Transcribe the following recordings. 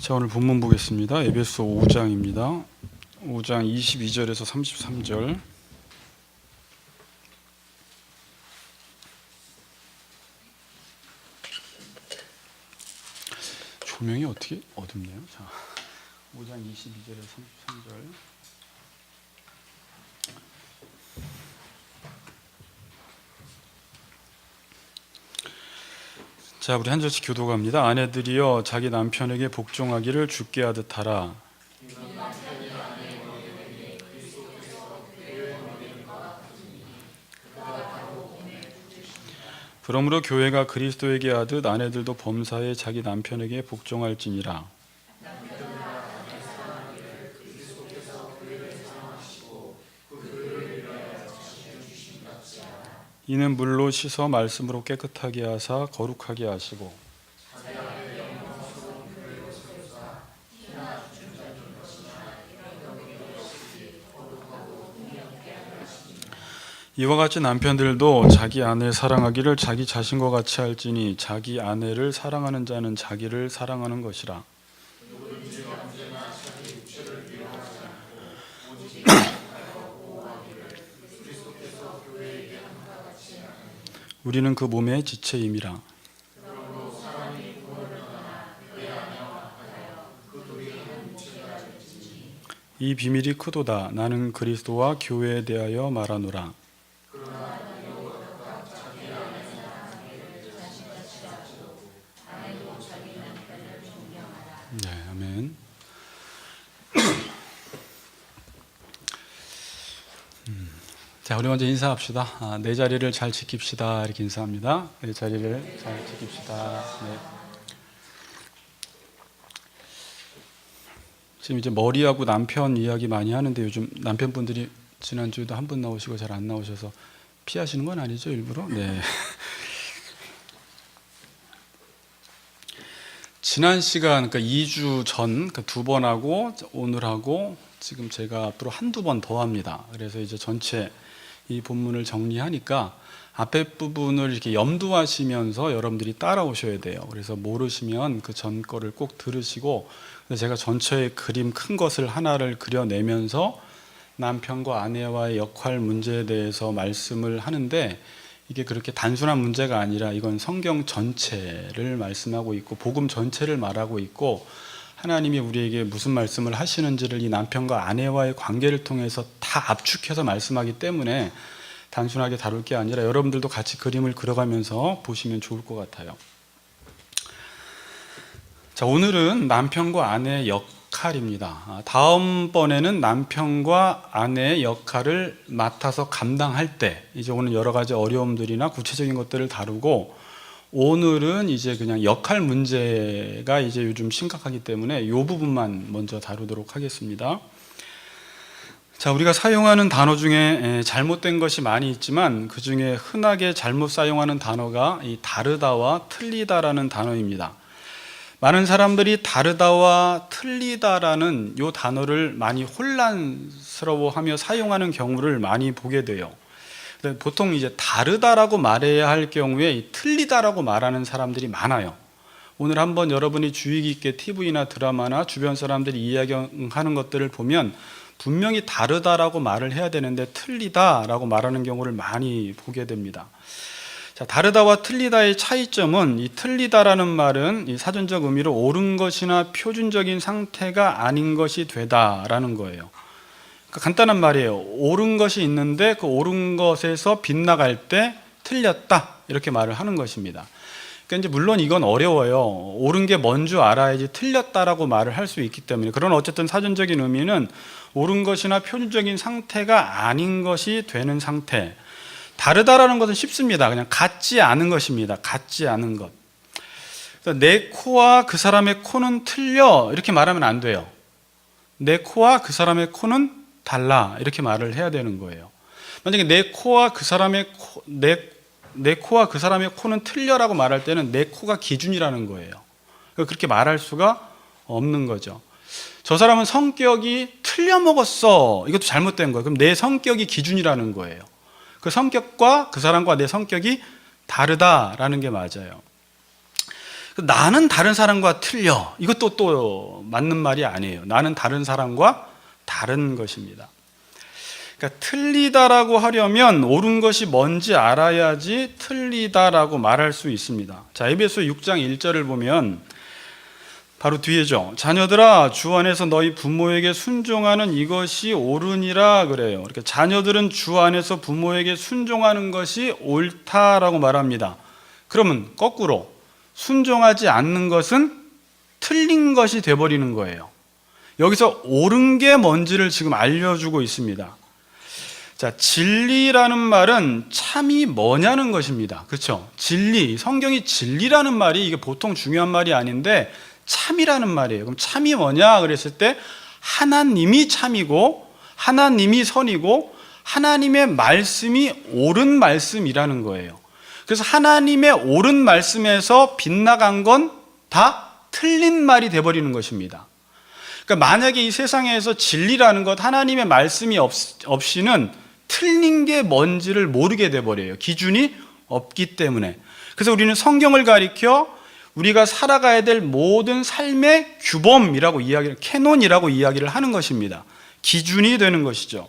자, 오늘 본문 보겠습니다. 에베소 5장입니다. 5장 22절에서 33절. 조명이 어떻게 어둡네요. 자, 5장 22절에서 33절. 자, 우리 한 절씩 교독합니다. 아내들이여 자기 남편에게 복종하기를 주께 하듯 하라. 그러므로 교회가 그리스도에게 하듯 아내들도 범사에 자기 남편에게 복종할지니라. 이는 물로 씻어 말씀으로 깨끗하게 하사 거룩하게 하시고 이와 같이 남편들도 자기 아내 사랑하기를 자기 자신과 같이 할지니 자기 아내를 사랑하는 자는 자기를 사랑하는 것이라. 우리는 그 몸의 지체임이라. 이 비밀이 크도다. 나는 그리스도와 교회에 대하여 말하노라. 네, 아멘. 자, 우리 먼저 인사합시다. 내 자리를 잘 지킵시다. 이렇게 인사합니다. 내 자리를 잘 지킵시다. 네. 지금 이제 머리하고 남편 이야기 많이 하는데 요즘 남편분들이 지난주에도 한 분 나오시고 잘 안 나오셔서 피하시는 건 아니죠, 일부러? 네. 지난 시간, 그러니까 2주 전, 그러니까 2번 하고 오늘 하고 지금 제가 앞으로 한두 번 더 합니다. 그래서 이제 전체 이 본문을 정리하니까 앞에 부분을 이렇게 염두하시면서 여러분들이 따라오셔야 돼요. 그래서 모르시면 그 전 거를 꼭 들으시고, 제가 전체의 그림 큰 것을 하나를 그려내면서 남편과 아내와의 역할 문제에 대해서 말씀을 하는데, 이게 그렇게 단순한 문제가 아니라 이건 성경 전체를 말씀하고 있고 복음 전체를 말하고 있고, 하나님이 우리에게 무슨 말씀을 하시는지를 이 남편과 아내와의 관계를 통해서 다 압축해서 말씀하기 때문에 단순하게 다룰 게 아니라 여러분들도 같이 그림을 그려가면서 보시면 좋을 것 같아요. 자, 오늘은 남편과 아내의 역할입니다. 다음번에는 남편과 아내의 역할을 맡아서 감당할 때 이제 오늘 여러 가지 어려움들이나 구체적인 것들을 다루고, 오늘은 이제 그냥 역할 문제가 이제 요즘 심각하기 때문에 이 부분만 먼저 다루도록 하겠습니다. 자, 우리가 사용하는 단어 중에 잘못된 것이 많이 있지만 그 중에 흔하게 잘못 사용하는 단어가 이 다르다와 틀리다라는 단어입니다. 많은 사람들이 다르다와 틀리다라는 이 단어를 많이 혼란스러워하며 사용하는 경우를 많이 보게 돼요. 보통 이제 다르다라고 말해야 할 경우에 이 틀리다라고 말하는 사람들이 많아요. 오늘 한번 여러분이 주의 깊게 TV나 드라마나 주변 사람들이 이야기하는 것들을 보면 분명히 다르다라고 말을 해야 되는데 틀리다라고 말하는 경우를 많이 보게 됩니다. 자, 다르다와 틀리다의 차이점은, 이 틀리다라는 말은 이 사전적 의미로 옳은 것이나 표준적인 상태가 아닌 것이 되다라는 거예요. 간단한 말이에요. 옳은 것이 있는데 그 옳은 것에서 빗나갈 때 틀렸다, 이렇게 말을 하는 것입니다. 그러니까 이제 물론 이건 어려워요. 옳은 게 뭔 줄 알아야지 틀렸다라고 말을 할 수 있기 때문에. 그러나 어쨌든 사전적인 의미는 옳은 것이나 표준적인 상태가 아닌 것이 되는 상태. 다르다라는 것은 쉽습니다. 그냥 같지 않은 것입니다. 같지 않은 것. 내 코와 그 사람의 코는 틀려, 이렇게 말하면 안 돼요. 내 코와 그 사람의 코는 달라, 이렇게 말을 해야 되는 거예요. 만약에 내 코와 그 사람의 코는 틀려라고 말할 때는 내 코가 기준이라는 거예요. 그렇게 말할 수가 없는 거죠. 저 사람은 성격이 틀려 먹었어, 이것도 잘못된 거예요. 그럼 내 성격이 기준이라는 거예요. 그 성격과 그 사람과 내 성격이 다르다라는 게 맞아요. 나는 다른 사람과 틀려. 이것도 또 맞는 말이 아니에요. 나는 다른 사람과 다른 것입니다. 그러니까 틀리다라고 하려면 옳은 것이 뭔지 알아야지 틀리다라고 말할 수 있습니다. 자, 에베소 6장 1절을 보면 바로 뒤에죠. 자녀들아, 주 안에서 너희 부모에게 순종하는 이것이 옳으니라 그래요. 이렇게 자녀들은 주 안에서 부모에게 순종하는 것이 옳다라고 말합니다. 그러면 거꾸로 순종하지 않는 것은 틀린 것이 돼버리는 거예요. 여기서 옳은 게 뭔지를 지금 알려주고 있습니다. 자, 진리라는 말은 참이 뭐냐는 것입니다. 그렇죠? 진리, 성경이 진리라는 말이 이게 보통 중요한 말이 아닌데 참이라는 말이에요. 그럼 참이 뭐냐 그랬을 때 하나님이 참이고 하나님이 선이고 하나님의 말씀이 옳은 말씀이라는 거예요. 그래서 하나님의 옳은 말씀에서 빗나간 건 다 틀린 말이 돼버리는 것입니다. 그러니까 만약에 이 세상에서 진리라는 것, 하나님의 말씀이 없이는 틀린 게 뭔지를 모르게 돼버려요. 기준이 없기 때문에. 그래서 우리는 성경을 가리켜 우리가 살아가야 될 모든 삶의 규범이라고 캐논이라고 이야기를 하는 것입니다. 기준이 되는 것이죠.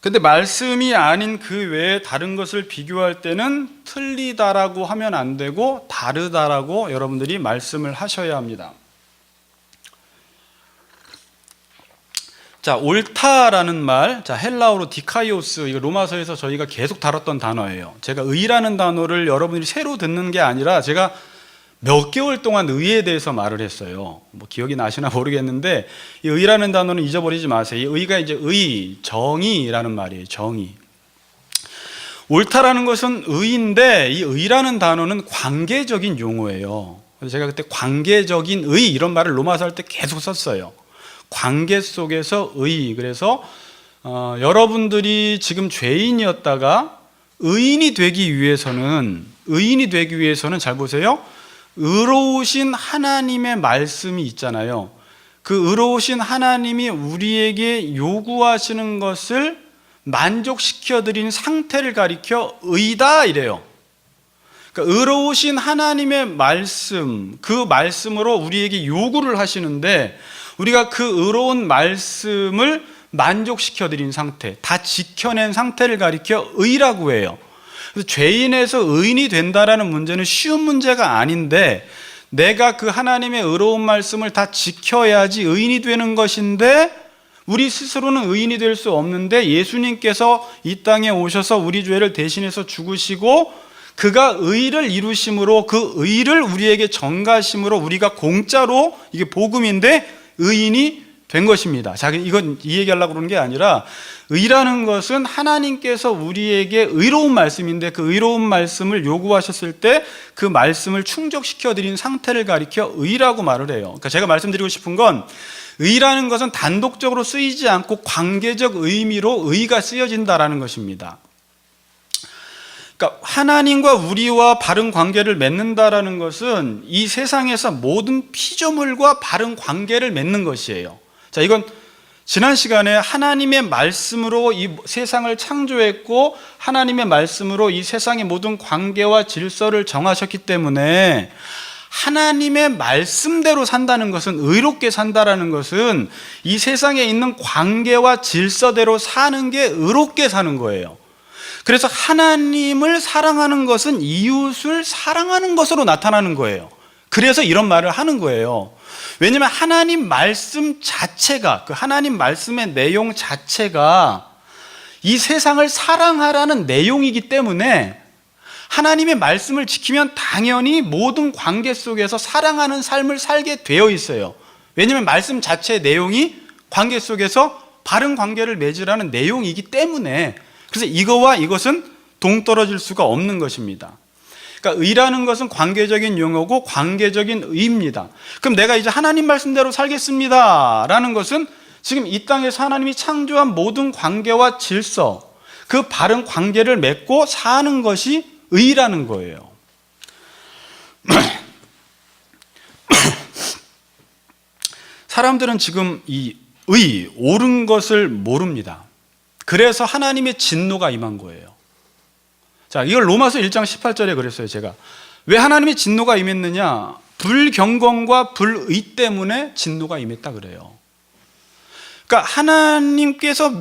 근데 말씀이 아닌 그 외에 다른 것을 비교할 때는 틀리다라고 하면 안 되고 다르다라고 여러분들이 말씀을 하셔야 합니다. 자, 옳다라는 말, 자, 헬라어로 디카이오스, 이거 로마서에서 저희가 계속 다뤘던 단어예요. 제가 의라는 단어를 여러분들이 새로 듣는 게 아니라 제가 몇 개월 동안 의에 대해서 말을 했어요. 뭐 기억이 나시나 모르겠는데 이 의라는 단어는 잊어버리지 마세요. 이 의가 이제 정의라는 말이에요. 정의. 옳다라는 것은 의인데 이 의라는 단어는 관계적인 용어예요. 그래서 제가 그때 관계적인 의 이런 말을 로마서 할 때 계속 썼어요. 관계 속에서 의. 그래서 여러분들이 지금 죄인이었다가 의인이 되기 위해서는 잘 보세요. 의로우신 하나님의 말씀이 있잖아요. 그 의로우신 하나님이 우리에게 요구하시는 것을 만족시켜드린 상태를 가리켜 의다 이래요. 그러니까 의로우신 하나님의 말씀, 그 말씀으로 우리에게 요구를 하시는데 우리가 그 의로운 말씀을 만족시켜드린 상태, 다 지켜낸 상태를 가리켜 의라고 해요. 그래서 죄인에서 의인이 된다라는 문제는 쉬운 문제가 아닌데 내가 그 하나님의 의로운 말씀을 다 지켜야지 의인이 되는 것인데 우리 스스로는 의인이 될 수 없는데 예수님께서 이 땅에 오셔서 우리 죄를 대신해서 죽으시고 그가 의를 이루심으로 그 의를 우리에게 전가하심으로 우리가 공짜로 이게 복음인데 의인이 된 것입니다. 자, 이건 이 얘기하려고 그러는 게 아니라 의라는 것은 하나님께서 우리에게 의로운 말씀인데 그 의로운 말씀을 요구하셨을 때 그 말씀을 충족시켜드린 상태를 가리켜 의라고 말을 해요. 그러니까 제가 말씀드리고 싶은 건 의라는 것은 단독적으로 쓰이지 않고 관계적 의미로 의가 쓰여진다라는 것입니다. 그러니까 하나님과 우리와 바른 관계를 맺는다라는 것은 이 세상에서 모든 피조물과 바른 관계를 맺는 것이에요. 자, 이건 지난 시간에 하나님의 말씀으로 이 세상을 창조했고 하나님의 말씀으로 이 세상의 모든 관계와 질서를 정하셨기 때문에 하나님의 말씀대로 산다는 것은 의롭게 산다라는 것은 이 세상에 있는 관계와 질서대로 사는 게 의롭게 사는 거예요. 그래서 하나님을 사랑하는 것은 이웃을 사랑하는 것으로 나타나는 거예요. 그래서 이런 말을 하는 거예요. 왜냐하면 하나님 말씀 자체가, 그 하나님 말씀의 내용 자체가 이 세상을 사랑하라는 내용이기 때문에 하나님의 말씀을 지키면 당연히 모든 관계 속에서 사랑하는 삶을 살게 되어 있어요. 왜냐하면 말씀 자체의 내용이 관계 속에서 바른 관계를 맺으라는 내용이기 때문에. 그래서 이거와 이것은 동떨어질 수가 없는 것입니다. 그러니까 의라는 것은 관계적인 용어고 관계적인 의입니다. 그럼 내가 이제 하나님 말씀대로 살겠습니다 라는 것은 지금 이 땅에서 하나님이 창조한 모든 관계와 질서, 그 바른 관계를 맺고 사는 것이 의라는 거예요. 사람들은 지금 이 의, 옳은 것을 모릅니다. 그래서 하나님의 진노가 임한 거예요. 자, 이걸 로마서 1장 18절에 그랬어요. 제가 왜 하나님의 진노가 임했느냐? 불경건과 불의 때문에 진노가 임했다 그래요. 그러니까 하나님께서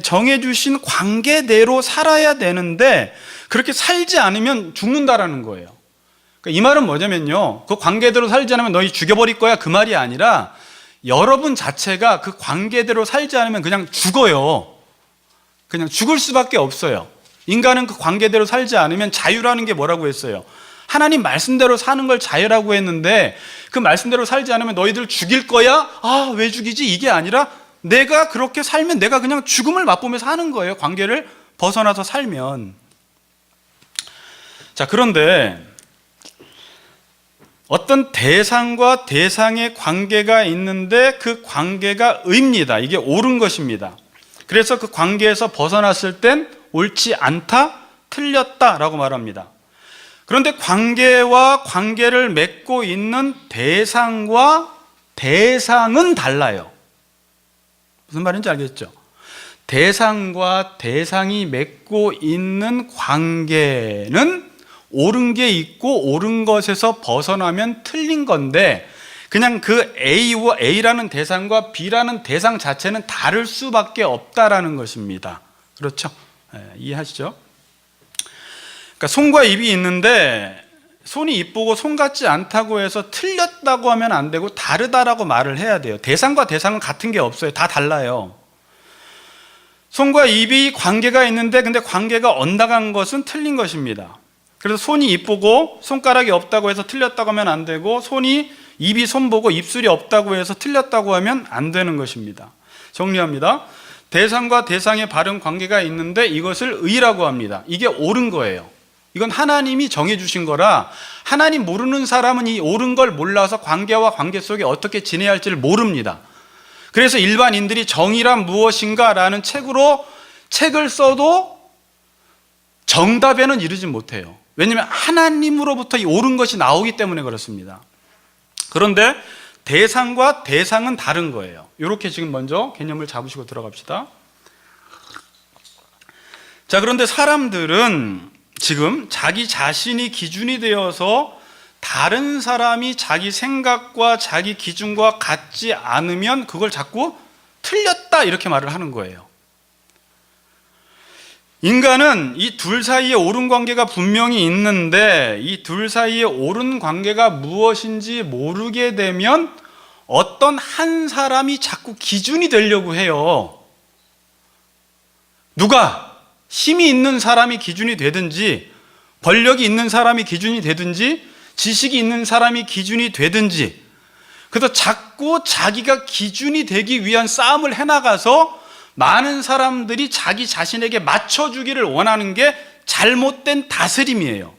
정해주신 관계대로 살아야 되는데 그렇게 살지 않으면 죽는다라는 거예요. 그러니까 이 말은 뭐냐면요, 그 관계대로 살지 않으면 너희 죽여버릴 거야, 그 말이 아니라 여러분 자체가 그 관계대로 살지 않으면 그냥 죽어요. 그냥 죽을 수밖에 없어요. 인간은 그 관계대로 살지 않으면 자유라는 게 뭐라고 했어요? 하나님 말씀대로 사는 걸 자유라고 했는데 그 말씀대로 살지 않으면 너희들 죽일 거야? 아, 왜 죽이지? 이게 아니라 내가 그렇게 살면 내가 그냥 죽음을 맛보면서 사는 거예요. 관계를 벗어나서 살면. 자, 그런데 어떤 대상과 대상의 관계가 있는데 그 관계가 의입니다. 이게 옳은 것입니다. 그래서 그 관계에서 벗어났을 땐 옳지 않다, 틀렸다라고 말합니다. 그런데 관계와 관계를 맺고 있는 대상과 대상은 달라요. 무슨 말인지 알겠죠? 대상과 대상이 맺고 있는 관계는 옳은 게 있고 옳은 것에서 벗어나면 틀린 건데 그냥 그 A라는 대상과 B라는 대상 자체는 다를 수밖에 없다라는 것입니다. 그렇죠? 네, 이해하시죠? 그러니까 손과 입이 있는데 손이 이쁘고 손 같지 않다고 해서 틀렸다고 하면 안 되고 다르다라고 말을 해야 돼요. 대상과 대상은 같은 게 없어요. 다 달라요. 손과 입이 관계가 있는데 근데 관계가 엇나간 것은 틀린 것입니다. 그래서 손이 이쁘고 손가락이 없다고 해서 틀렸다고 하면 안 되고 입이 손 보고 입술이 없다고 해서 틀렸다고 하면 안 되는 것입니다. 정리합니다. 대상과 대상의 바른 관계가 있는데 이것을 의라고 합니다. 이게 옳은 거예요. 이건 하나님이 정해주신 거라 하나님 모르는 사람은 이 옳은 걸 몰라서 관계와 관계 속에 어떻게 지내야 할지를 모릅니다. 그래서 일반인들이 정의란 무엇인가 라는 책을 써도 정답에는 이르지 못해요. 왜냐하면 하나님으로부터 이 옳은 것이 나오기 때문에 그렇습니다. 그런데 대상과 대상은 다른 거예요. 이렇게 지금 먼저 개념을 잡으시고 들어갑시다. 자, 그런데 사람들은 지금 자기 자신이 기준이 되어서 다른 사람이 자기 생각과 자기 기준과 같지 않으면 그걸 자꾸 틀렸다 이렇게 말을 하는 거예요. 인간은 이 둘 사이에 옳은 관계가 분명히 있는데 이 둘 사이에 옳은 관계가 무엇인지 모르게 되면 어떤 한 사람이 자꾸 기준이 되려고 해요. 누가? 힘이 있는 사람이 기준이 되든지 권력이 있는 사람이 기준이 되든지 지식이 있는 사람이 기준이 되든지 그래서 자꾸 자기가 기준이 되기 위한 싸움을 해나가서 많은 사람들이 자기 자신에게 맞춰주기를 원하는 게 잘못된 다스림이에요.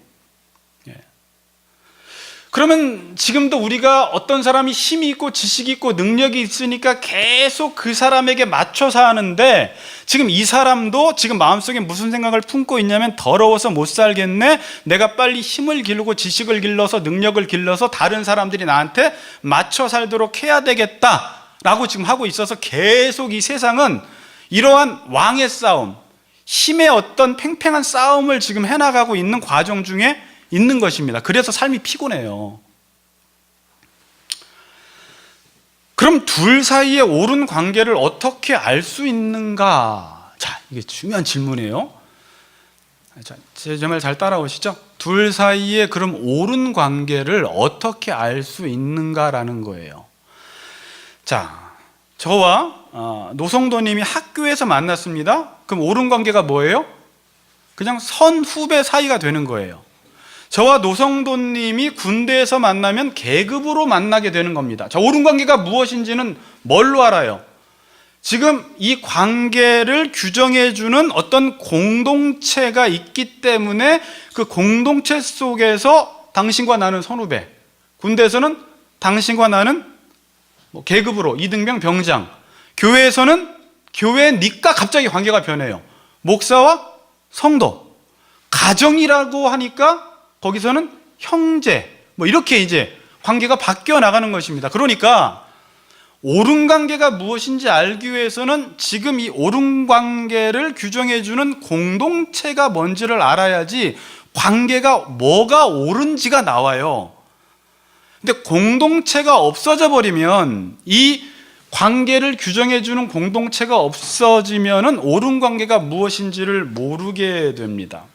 그러면 지금도 우리가 어떤 사람이 힘이 있고 지식이 있고 능력이 있으니까 계속 그 사람에게 맞춰서 하는데 지금 이 사람도 지금 마음속에 무슨 생각을 품고 있냐면 더러워서 못 살겠네, 내가 빨리 힘을 기르고 지식을 길러서 능력을 길러서 다른 사람들이 나한테 맞춰 살도록 해야 되겠다라고 지금 하고 있어서 계속 이 세상은 이러한 왕의 싸움, 힘의 어떤 팽팽한 싸움을 지금 해나가고 있는 과정 중에 있는 것입니다. 그래서 삶이 피곤해요. 그럼 둘 사이의 옳은 관계를 어떻게 알 수 있는가? 자, 이게 중요한 질문이에요. 자, 제 말 잘 따라오시죠? 둘 사이에 그럼 옳은 관계를 어떻게 알 수 있는가라는 거예요. 자, 저와 노성도님이 학교에서 만났습니다. 그럼 옳은 관계가 뭐예요? 그냥 선후배 사이가 되는 거예요. 저와 노성도님이 군대에서 만나면 계급으로 만나게 되는 겁니다. 자, 옳은 관계가 무엇인지는 뭘로 알아요? 지금 이 관계를 규정해주는 어떤 공동체가 있기 때문에 그 공동체 속에서 당신과 나는 선후배, 군대에서는 당신과 나는 계급으로 이등병 병장, 교회에서는 교회니까 갑자기 관계가 변해요. 목사와 성도, 가정이라고 하니까 거기서는 형제, 이렇게 이제 관계가 바뀌어 나가는 것입니다. 그러니까 옳은 관계가 무엇인지 알기 위해서는 지금 이 옳은 관계를 규정해주는 공동체가 뭔지를 알아야지 관계가 뭐가 옳은지가 나와요. 근데 공동체가 없어져 버리면, 이 관계를 규정해 주는 공동체가 없어지면은 옳은 관계가 무엇인지를 모르게 됩니다.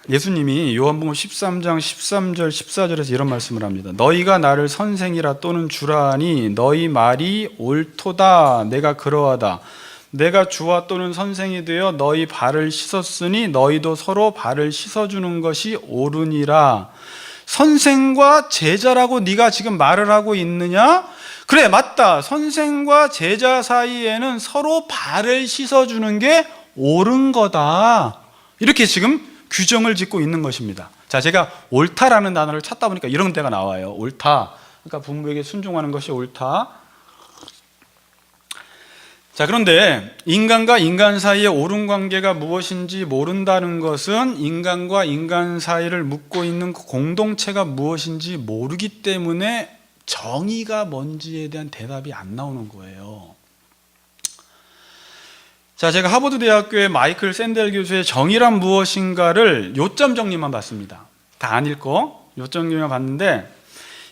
예수님이 요한복음 13장 13절 14절에서 이런 말씀을 합니다. 너희가 나를 선생이라 또는 주라 하니 너희 말이 옳도다. 내가 그러하다. 내가 주와 또는 선생이 되어 너희 발을 씻었으니 너희도 서로 발을 씻어주는 것이 옳으니라. 선생과 제자라고 네가 지금 말을 하고 있느냐? 그래, 맞다. 선생과 제자 사이에는 서로 발을 씻어주는 게 옳은 거다. 이렇게 지금 규정을 짓고 있는 것입니다. 자, 제가 옳다라는 단어를 찾다 보니까 이런 데가 나와요. 옳다. 그러니까 부모에게 순종하는 것이 옳다. 자, 그런데 인간과 인간 사이의 옳은 관계가 무엇인지 모른다는 것은 인간과 인간 사이를 묶고 있는 그 공동체가 무엇인지 모르기 때문에 정의가 뭔지에 대한 대답이 안 나오는 거예요. 자, 제가 하버드 대학교의 마이클 샌델 교수의 정의란 무엇인가를 요점 정리만 봤습니다. 다 안 읽고 요점 정리만 봤는데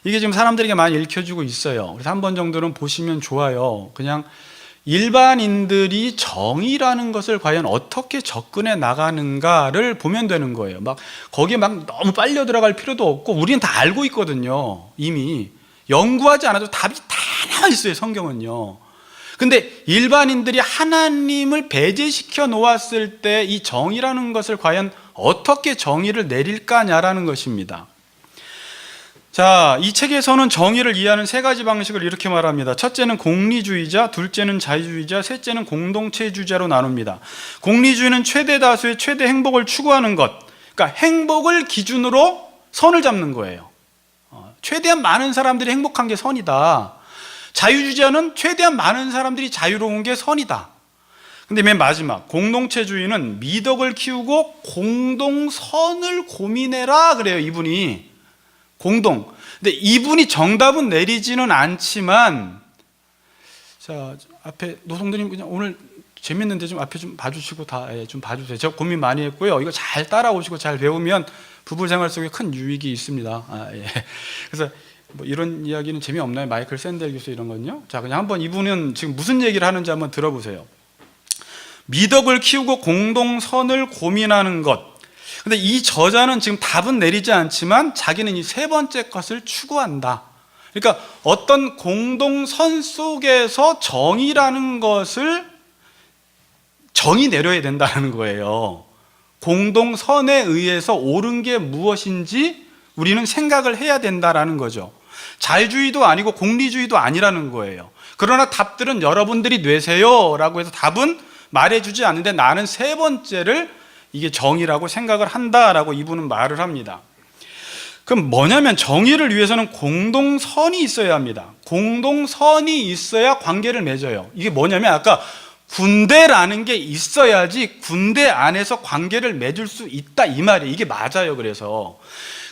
이게 지금 사람들에게 많이 읽혀주고 있어요. 그래서 한 번 정도는 보시면 좋아요. 그냥 일반인들이 정의라는 것을 과연 어떻게 접근해 나가는가를 보면 되는 거예요. 막 거기에 막 너무 빨려 들어갈 필요도 없고 우리는 다 알고 있거든요. 이미 연구하지 않아도 답이 다 나와 있어요. 성경은요. 근데 일반인들이 하나님을 배제시켜 놓았을 때 이 정의라는 것을 과연 어떻게 정의를 내릴까냐라는 것입니다. 자, 이 책에서는 정의를 이해하는 세 가지 방식을 이렇게 말합니다. 첫째는 공리주의자, 둘째는 자유주의자, 셋째는 공동체주의자로 나눕니다. 공리주의는 최대 다수의 최대 행복을 추구하는 것, 그러니까 행복을 기준으로 선을 잡는 거예요. 최대한 많은 사람들이 행복한 게 선이다. 자유주의자는 최대한 많은 사람들이 자유로운 게 선이다. 근데 맨 마지막 공동체주의는 미덕을 키우고 공동선을 고민해라 그래요. 이분이 공동. 근데 이분이 정답은 내리지는 않지만, 자, 앞에 노성도님 그냥 오늘 재밌는데 좀 앞에 좀 봐주시고 다 좀 봐주세요. 저 고민 많이 했고요. 이거 잘 따라오시고 잘 배우면 부부 생활 속에 큰 유익이 있습니다. 그래서 뭐 이런 이야기는 재미없나요? 마이클 샌델 교수 이런 건요? 자, 그냥 한번 이분은 지금 무슨 얘기를 하는지 한번 들어보세요. 미덕을 키우고 공동선을 고민하는 것. 근데 이 저자는 지금 답은 내리지 않지만 자기는 이 세 번째 것을 추구한다. 그러니까 어떤 공동선 속에서 정의라는 것을 정의 내려야 된다는 거예요. 공동선에 의해서 옳은 게 무엇인지 우리는 생각을 해야 된다라는 거죠. 자유주의도 아니고 공리주의도 아니라는 거예요. 그러나 답들은 여러분들이 내세요 라고 해서 답은 말해주지 않는데 나는 세 번째를 이게 정의라고 생각을 한다라고 이분은 말을 합니다. 그럼 뭐냐면 정의를 위해서는 공동선이 있어야 합니다. 공동선이 있어야 관계를 맺어요. 이게 뭐냐면 아까 군대라는 게 있어야지 군대 안에서 관계를 맺을 수 있다 이 말이에요. 이게 맞아요. 그래서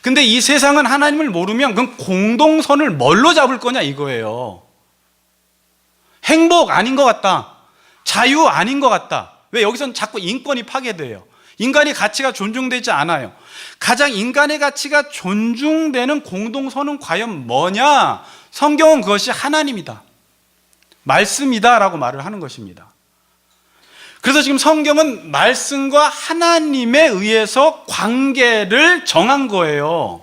근데 이 세상은 하나님을 모르면 그럼 공동선을 뭘로 잡을 거냐 이거예요. 행복 아닌 것 같다. 자유 아닌 것 같다. 왜 여기서는 자꾸 인권이 파괴돼요. 인간의 가치가 존중되지 않아요. 가장 인간의 가치가 존중되는 공동선은 과연 뭐냐? 성경은 그것이 하나님이다. 말씀이다 라고 말을 하는 것입니다. 그래서 지금 성경은 말씀과 하나님에 의해서 관계를 정한 거예요.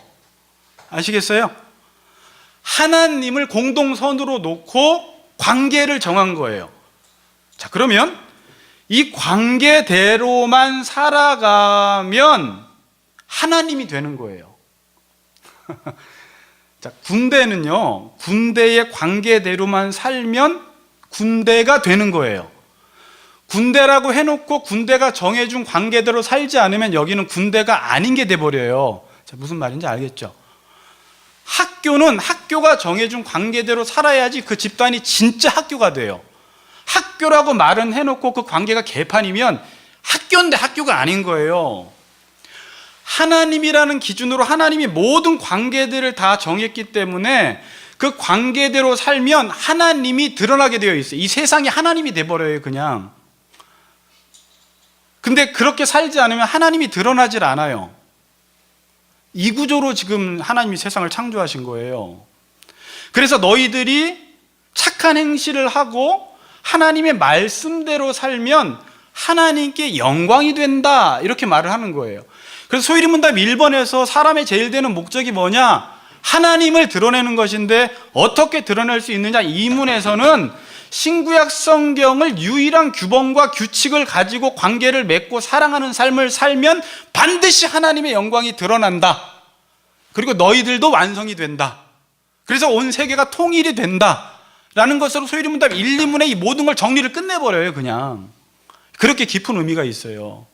아시겠어요? 하나님을 공동선으로 놓고 관계를 정한 거예요. 자, 그러면 이 관계대로만 살아가면 하나님이 되는 거예요. 자, 군대는요, 군대의 관계대로만 살면 군대가 되는 거예요. 군대라고 해놓고 군대가 정해준 관계대로 살지 않으면 여기는 군대가 아닌 게 돼버려요. 자, 무슨 말인지 알겠죠? 학교는 학교가 정해준 관계대로 살아야지 그 집단이 진짜 학교가 돼요. 학교라고 말은 해놓고 그 관계가 개판이면 학교인데 학교가 아닌 거예요. 하나님이라는 기준으로 하나님이 모든 관계들을 다 정했기 때문에 그 관계대로 살면 하나님이 드러나게 되어 있어요. 이 세상이 하나님이 돼버려요. 그냥 근데 그렇게 살지 않으면 하나님이 드러나질 않아요. 이 구조로 지금 하나님이 세상을 창조하신 거예요. 그래서 너희들이 착한 행실을 하고 하나님의 말씀대로 살면 하나님께 영광이 된다, 이렇게 말을 하는 거예요. 그래서 소위문답 1번에서 사람의 제일 되는 목적이 뭐냐? 하나님을 드러내는 것인데 어떻게 드러낼 수 있느냐? 이 문에서는 신구약 성경을 유일한 규범과 규칙을 가지고 관계를 맺고 사랑하는 삶을 살면 반드시 하나님의 영광이 드러난다. 그리고 너희들도 완성이 된다. 그래서 온 세계가 통일이 된다 라는 것으로 소위문답 1, 2문의 이 모든 걸 정리를 끝내버려요. 그냥 그렇게 깊은 의미가 있어요.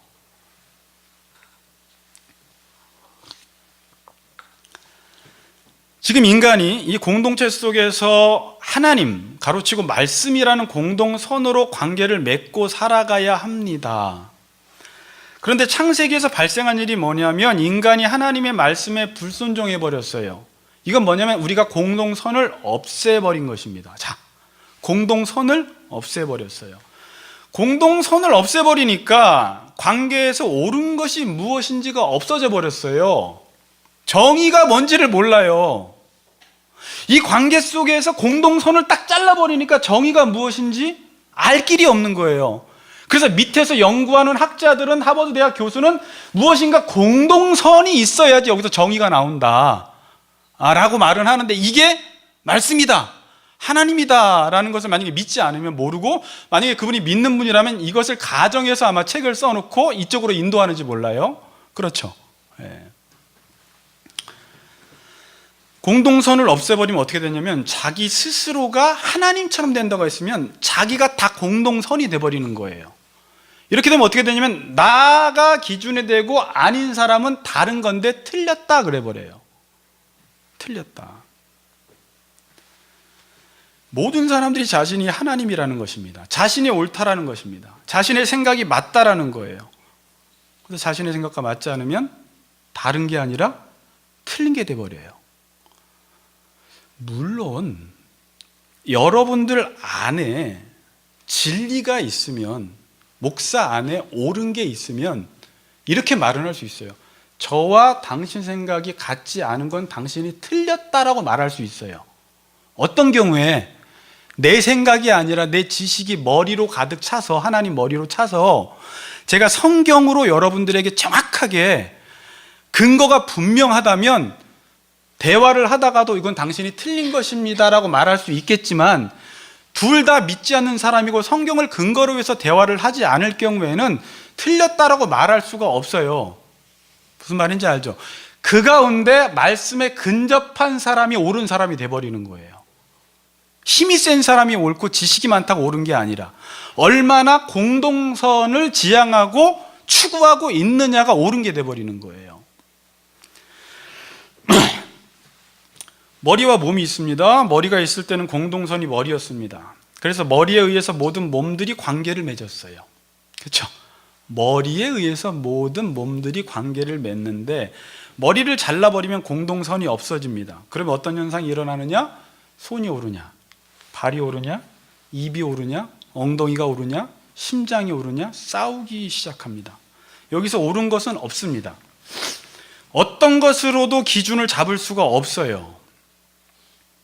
지금 인간이 이 공동체 속에서 하나님, 가로치고 말씀이라는 공동선으로 관계를 맺고 살아가야 합니다. 그런데 창세기에서 발생한 일이 뭐냐면 인간이 하나님의 말씀에 불순종해버렸어요. 이건 뭐냐면 우리가 공동선을 없애버린 것입니다. 자, 공동선을 없애버렸어요. 공동선을 없애버리니까 관계에서 옳은 것이 무엇인지가 없어져 버렸어요. 정의가 뭔지를 몰라요. 이 관계 속에서 공동선을 딱 잘라버리니까 정의가 무엇인지 알 길이 없는 거예요. 그래서 밑에서 연구하는 학자들은, 하버드 대학 교수는 무엇인가 공동선이 있어야지 여기서 정의가 나온다 라고 말은 하는데, 이게 말씀이다, 하나님이다 라는 것을 만약에 믿지 않으면 모르고, 만약에 그분이 믿는 분이라면 이것을 가정해서 아마 책을 써놓고 이쪽으로 인도하는지 몰라요. 그렇죠. 예. 공동선을 없애버리면 어떻게 되냐면 자기 스스로가 하나님처럼 된다고 했으면 자기가 다 공동선이 돼버리는 거예요. 이렇게 되면 어떻게 되냐면 나가 기준이 되고 아닌 사람은 다른 건데 틀렸다 그래버려요. 틀렸다. 모든 사람들이 자신이 하나님이라는 것입니다. 자신이 옳다라는 것입니다. 자신의 생각이 맞다라는 거예요. 그래서 자신의 생각과 맞지 않으면 다른 게 아니라 틀린 게 돼버려요. 물론 여러분들 안에 진리가 있으면, 목사 안에 옳은 게 있으면 이렇게 말은 할 수 있어요. 저와 당신 생각이 같지 않은 건 당신이 틀렸다라고 말할 수 있어요. 어떤 경우에 내 생각이 아니라 내 지식이 머리로 가득 차서, 하나님 머리로 차서 제가 성경으로 여러분들에게 정확하게 근거가 분명하다면 대화를 하다가도 이건 당신이 틀린 것입니다라고 말할 수 있겠지만, 둘 다 믿지 않는 사람이고 성경을 근거로 해서 대화를 하지 않을 경우에는 틀렸다라고 말할 수가 없어요. 무슨 말인지 알죠? 그 가운데 말씀에 근접한 사람이 옳은 사람이 돼버리는 거예요. 힘이 센 사람이 옳고 지식이 많다고 옳은 게 아니라 얼마나 공동선을 지향하고 추구하고 있느냐가 옳은 게 돼버리는 거예요. 머리와 몸이 있습니다. 머리가 있을 때는 공동선이 머리였습니다. 그래서 머리에 의해서 모든 몸들이 관계를 맺었어요. 그렇죠? 머리에 의해서 모든 몸들이 관계를 맺는데, 머리를 잘라버리면 공동선이 없어집니다. 그러면 어떤 현상이 일어나느냐? 손이 오르냐, 발이 오르냐, 입이 오르냐, 엉덩이가 오르냐, 심장이 오르냐, 싸우기 시작합니다. 여기서 옳은 것은 없습니다. 어떤 것으로도 기준을 잡을 수가 없어요.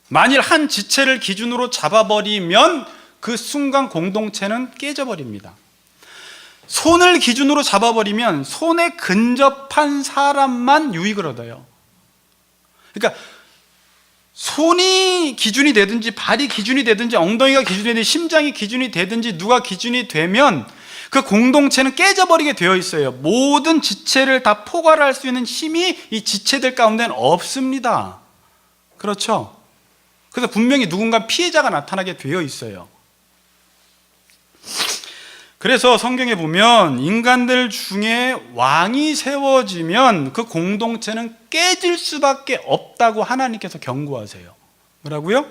만일 한 지체를 기준으로 잡아버리면 그 순간 공동체는 깨져버립니다. 손을 기준으로 잡아버리면 손에 근접한 사람만 유익을 얻어요. 그러니까 손이 기준이 되든지 발이 기준이 되든지 엉덩이가 기준이 되든지 심장이 기준이 되든지 누가 기준이 되면 그 공동체는 깨져버리게 되어 있어요. 모든 지체를 다 포괄할 수 있는 힘이 이 지체들 가운데는 없습니다. 그렇죠? 그래서 분명히 누군가 피해자가 나타나게 되어 있어요. 그래서 성경에 보면 인간들 중에 왕이 세워지면 그 공동체는 깨질 수밖에 없다고 하나님께서 경고하세요. 뭐라고요?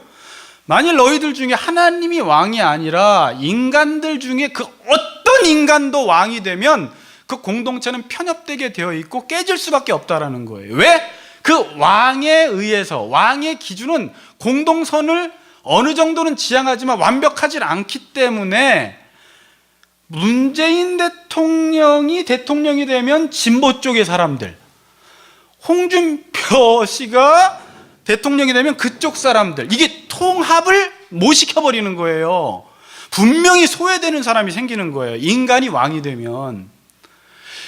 만일 너희들 중에 하나님이 왕이 아니라 인간들 중에 그 어떤 인간도 왕이 되면 그 공동체는 편협되게 되어 있고 깨질 수밖에 없다라는 거예요. 왜? 그 왕에 의해서, 왕의 기준은 공동선을 어느 정도는 지향하지만 완벽하지 않기 때문에 문재인 대통령이 되면 진보 쪽의 사람들, 홍준표 씨가 대통령이 되면 그쪽 사람들, 이게 통합을 못 시켜버리는 거예요. 분명히 소외되는 사람이 생기는 거예요, 인간이 왕이 되면.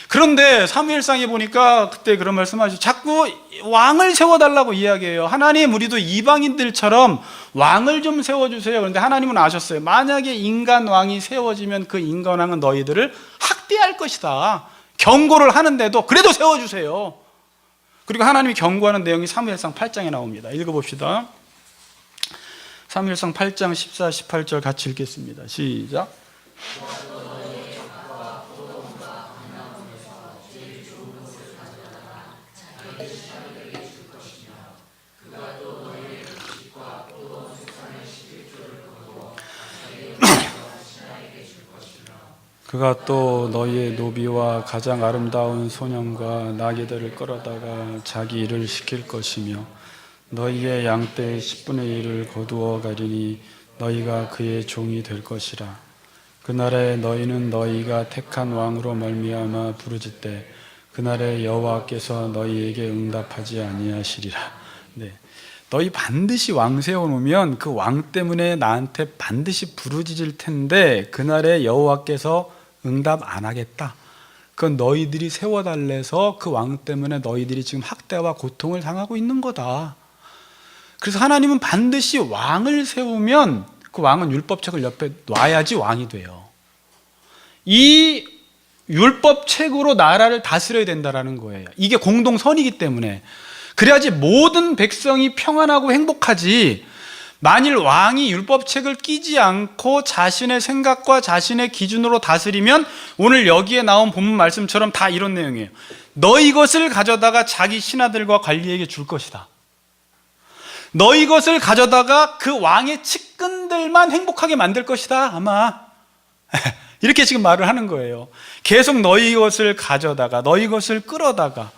그런데 사무엘상에 보니까 그때 그런 말씀하시죠. 자꾸 왕을 세워달라고 이야기해요. 하나님, 우리도 이방인들처럼 왕을 좀 세워주세요. 그런데 하나님은 아셨어요. 만약에 인간 왕이 세워지면 그 인간 왕은 너희들을 학대할 것이다. 경고를 하는데도 그래도 세워주세요. 그리고 하나님이 경고하는 내용이 사무엘상 8장에 나옵니다. 읽어봅시다. 사무엘상 8장 14, 18절 같이 읽겠습니다. 시작. 그가 또 너희의 노비와 가장 아름다운 소년과 나귀들을 끌어다가 자기 일을 시킬 것이며 너희의 양떼의 10분의 1을 거두어 가리니 너희가 그의 종이 될 것이라. 그날에 너희는 너희가 택한 왕으로 말미암아 부르짖되 그날에 여호와께서 너희에게 응답하지 아니하시리라. 네. 너희 반드시 왕 세워놓으면 그 왕 때문에 나한테 반드시 부르짖을 텐데 그날에 여호와께서 응답 안 하겠다. 그건 너희들이 세워달래서 그 왕 때문에 너희들이 지금 학대와 고통을 당하고 있는 거다. 그래서 하나님은 반드시 왕을 세우면 그 왕은 율법책을 옆에 놔야지 왕이 돼요. 이 율법책으로 나라를 다스려야 된다는 거예요. 이게 공동선이기 때문에. 그래야지 모든 백성이 평안하고 행복하지. 만일 왕이 율법책을 끼지 않고 자신의 생각과 자신의 기준으로 다스리면 오늘 여기에 나온 본문 말씀처럼 다 이런 내용이에요. 너희 것을 가져다가 자기 신하들과 관리에게 줄 것이다. 너희 것을 가져다가 그 왕의 측근들만 행복하게 만들 것이다. 아마 이렇게 지금 말을 하는 거예요. 계속 너희 것을 가져다가 너희 것을 끌어다가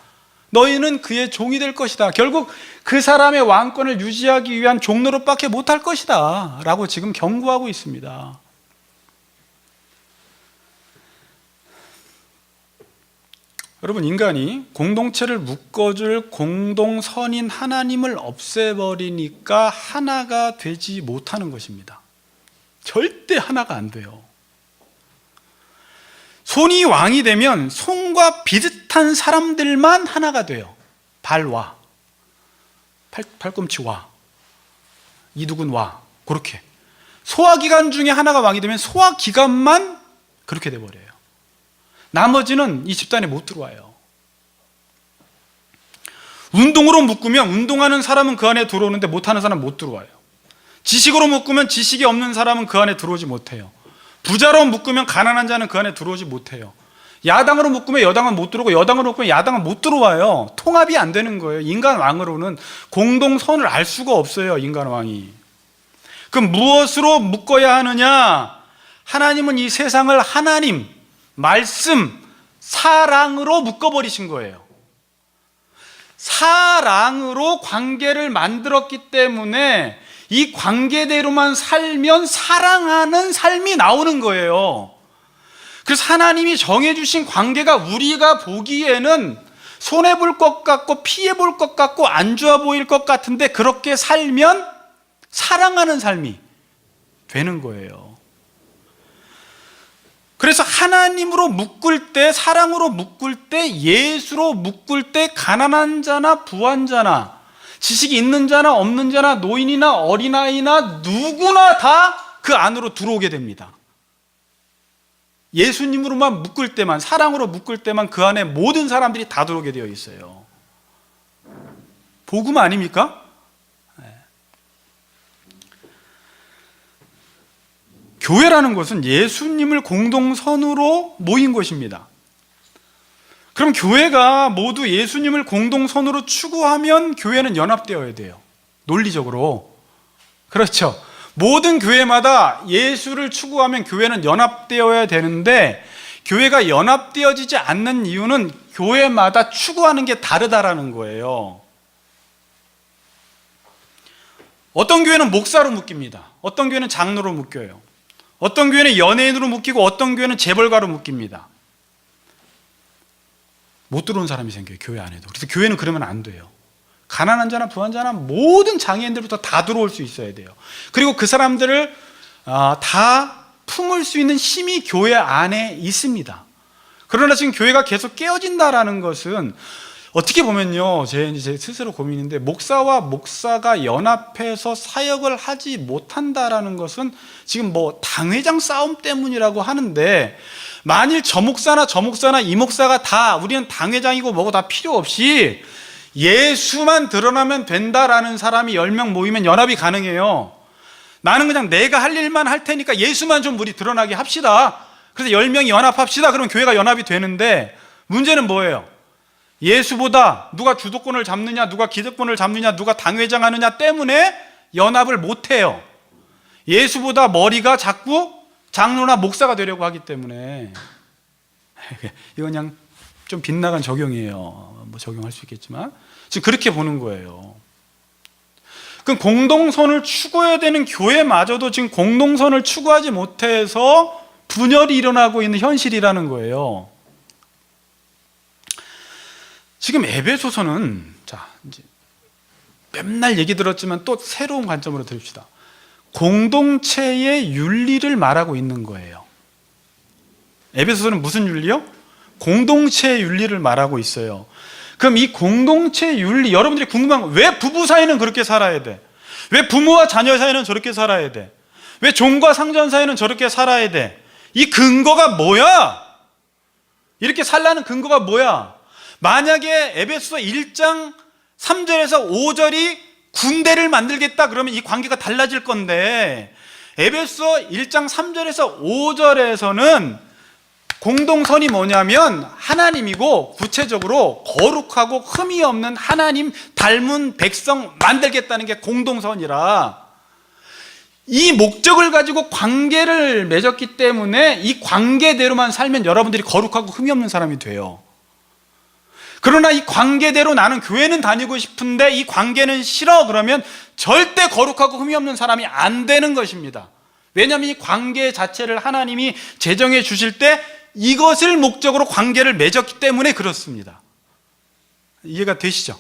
너희는 그의 종이 될 것이다. 결국 그 사람의 왕권을 유지하기 위한 종노릇밖에 못할 것이다 라고 지금 경고하고 있습니다. 여러분, 인간이 공동체를 묶어줄 공동선인 하나님을 없애버리니까 하나가 되지 못하는 것입니다. 절대 하나가 안 돼요. 손이 왕이 되면 손과 비슷한 사람들만 하나가 돼요. 발와 팔꿈치와 이두근와 그렇게 소화기관 중에 하나가 왕이 되면 소화기관만 그렇게 돼버려요. 나머지는 이 집단에 못 들어와요. 운동으로 묶으면 운동하는 사람은 그 안에 들어오는데 못하는 사람은 못 들어와요. 지식으로 묶으면 지식이 없는 사람은 그 안에 들어오지 못해요. 부자로 묶으면 가난한 자는 그 안에 들어오지 못해요. 야당으로 묶으면 여당은 못 들어오고 여당으로 묶으면 야당은 못 들어와요. 통합이 안 되는 거예요. 인간 왕으로는 공동선을 알 수가 없어요. 인간 왕이. 그럼 무엇으로 묶어야 하느냐? 하나님은 이 세상을 하나님, 말씀, 사랑으로 묶어버리신 거예요. 사랑으로 관계를 만들었기 때문에 이 관계대로만 살면 사랑하는 삶이 나오는 거예요. 그래서 하나님이 정해주신 관계가 우리가 보기에는 손해볼 것 같고 피해볼 것 같고 안 좋아 보일 것 같은데 그렇게 살면 사랑하는 삶이 되는 거예요. 그래서 하나님으로 묶을 때, 사랑으로 묶을 때, 예수로 묶을 때 가난한 자나 부한 자나 지식이 있는 자나 없는 자나 노인이나 어린아이나 누구나 다 그 안으로 들어오게 됩니다. 예수님으로만 묶을 때만, 사랑으로 묶을 때만 그 안에 모든 사람들이 다 들어오게 되어 있어요. 복음 아닙니까? 교회라는 것은 예수님을 공동선으로 모인 것입니다. 그럼 교회가 모두 예수님을 공동선으로 추구하면 교회는 연합되어야 돼요. 논리적으로. 그렇죠. 모든 교회마다 예수를 추구하면 교회는 연합되어야 되는데 교회가 연합되어지지 않는 이유는 교회마다 추구하는 게 다르다라는 거예요. 어떤 교회는 목사로 묶입니다. 어떤 교회는 장로로 묶여요. 어떤 교회는 연예인으로 묶이고 어떤 교회는 재벌가로 묶입니다. 못 들어온 사람이 생겨요, 교회 안에도. 그래서 교회는 그러면 안 돼요. 가난한 자나 부한 자나 모든 장애인들부터 다 들어올 수 있어야 돼요. 그리고 그 사람들을 다 품을 수 있는 힘이 교회 안에 있습니다. 그러나 지금 교회가 계속 깨어진다라는 것은 어떻게 보면요, 제 스스로 고민인데, 목사와 목사가 연합해서 사역을 하지 못한다라는 것은 지금 뭐 당회장 싸움 때문이라고 하는데, 만일 저 목사나 이 목사가 다 우리는 당회장이고 뭐고 다 필요 없이 예수만 드러나면 된다라는 사람이 10명 모이면 연합이 가능해요. 나는 그냥 내가 할 일만 할 테니까 예수만 좀 우리 드러나게 합시다. 그래서 10명이 연합합시다. 그러면 교회가 연합이 되는데, 문제는 뭐예요? 예수보다 누가 주도권을 잡느냐, 누가 기득권을 잡느냐, 누가 당회장 하느냐 때문에 연합을 못해요. 예수보다 머리가 자꾸 장로나 목사가 되려고 하기 때문에. 이건 그냥 좀 빗나간 적용이에요. 뭐 적용할 수 있겠지만 지금 그렇게 보는 거예요. 그럼 공동선을 추구해야 되는 교회마저도 지금 공동선을 추구하지 못해서 분열이 일어나고 있는 현실이라는 거예요. 지금 에베소서는, 자, 이제 맨날 얘기 들었지만 또 새로운 관점으로 들읍시다. 공동체의 윤리를 말하고 있는 거예요. 에베소서는 무슨 윤리요? 공동체의 윤리를 말하고 있어요. 그럼 이 공동체의 윤리, 여러분들이 궁금한 거, 왜 부부 사이는 그렇게 살아야 돼? 왜 부모와 자녀 사이는 저렇게 살아야 돼? 왜 종과 상전 사이는 저렇게 살아야 돼? 이 근거가 뭐야? 이렇게 살라는 근거가 뭐야? 만약에 에베소서 1장 3절에서 5절이 군대를 만들겠다 그러면 이 관계가 달라질 건데, 에베소서 1장 3절에서 5절에서는 공동선이 뭐냐면 하나님이고, 구체적으로 거룩하고 흠이 없는 하나님 닮은 백성 만들겠다는 게 공동선이라, 이 목적을 가지고 관계를 맺었기 때문에 이 관계대로만 살면 여러분들이 거룩하고 흠이 없는 사람이 돼요. 그러나 이 관계대로 나는 교회는 다니고 싶은데 이 관계는 싫어 그러면 절대 거룩하고 흠이 없는 사람이 안 되는 것입니다. 왜냐하면 이 관계 자체를 하나님이 제정해 주실 때 이것을 목적으로 관계를 맺었기 때문에 그렇습니다. 이해가 되시죠?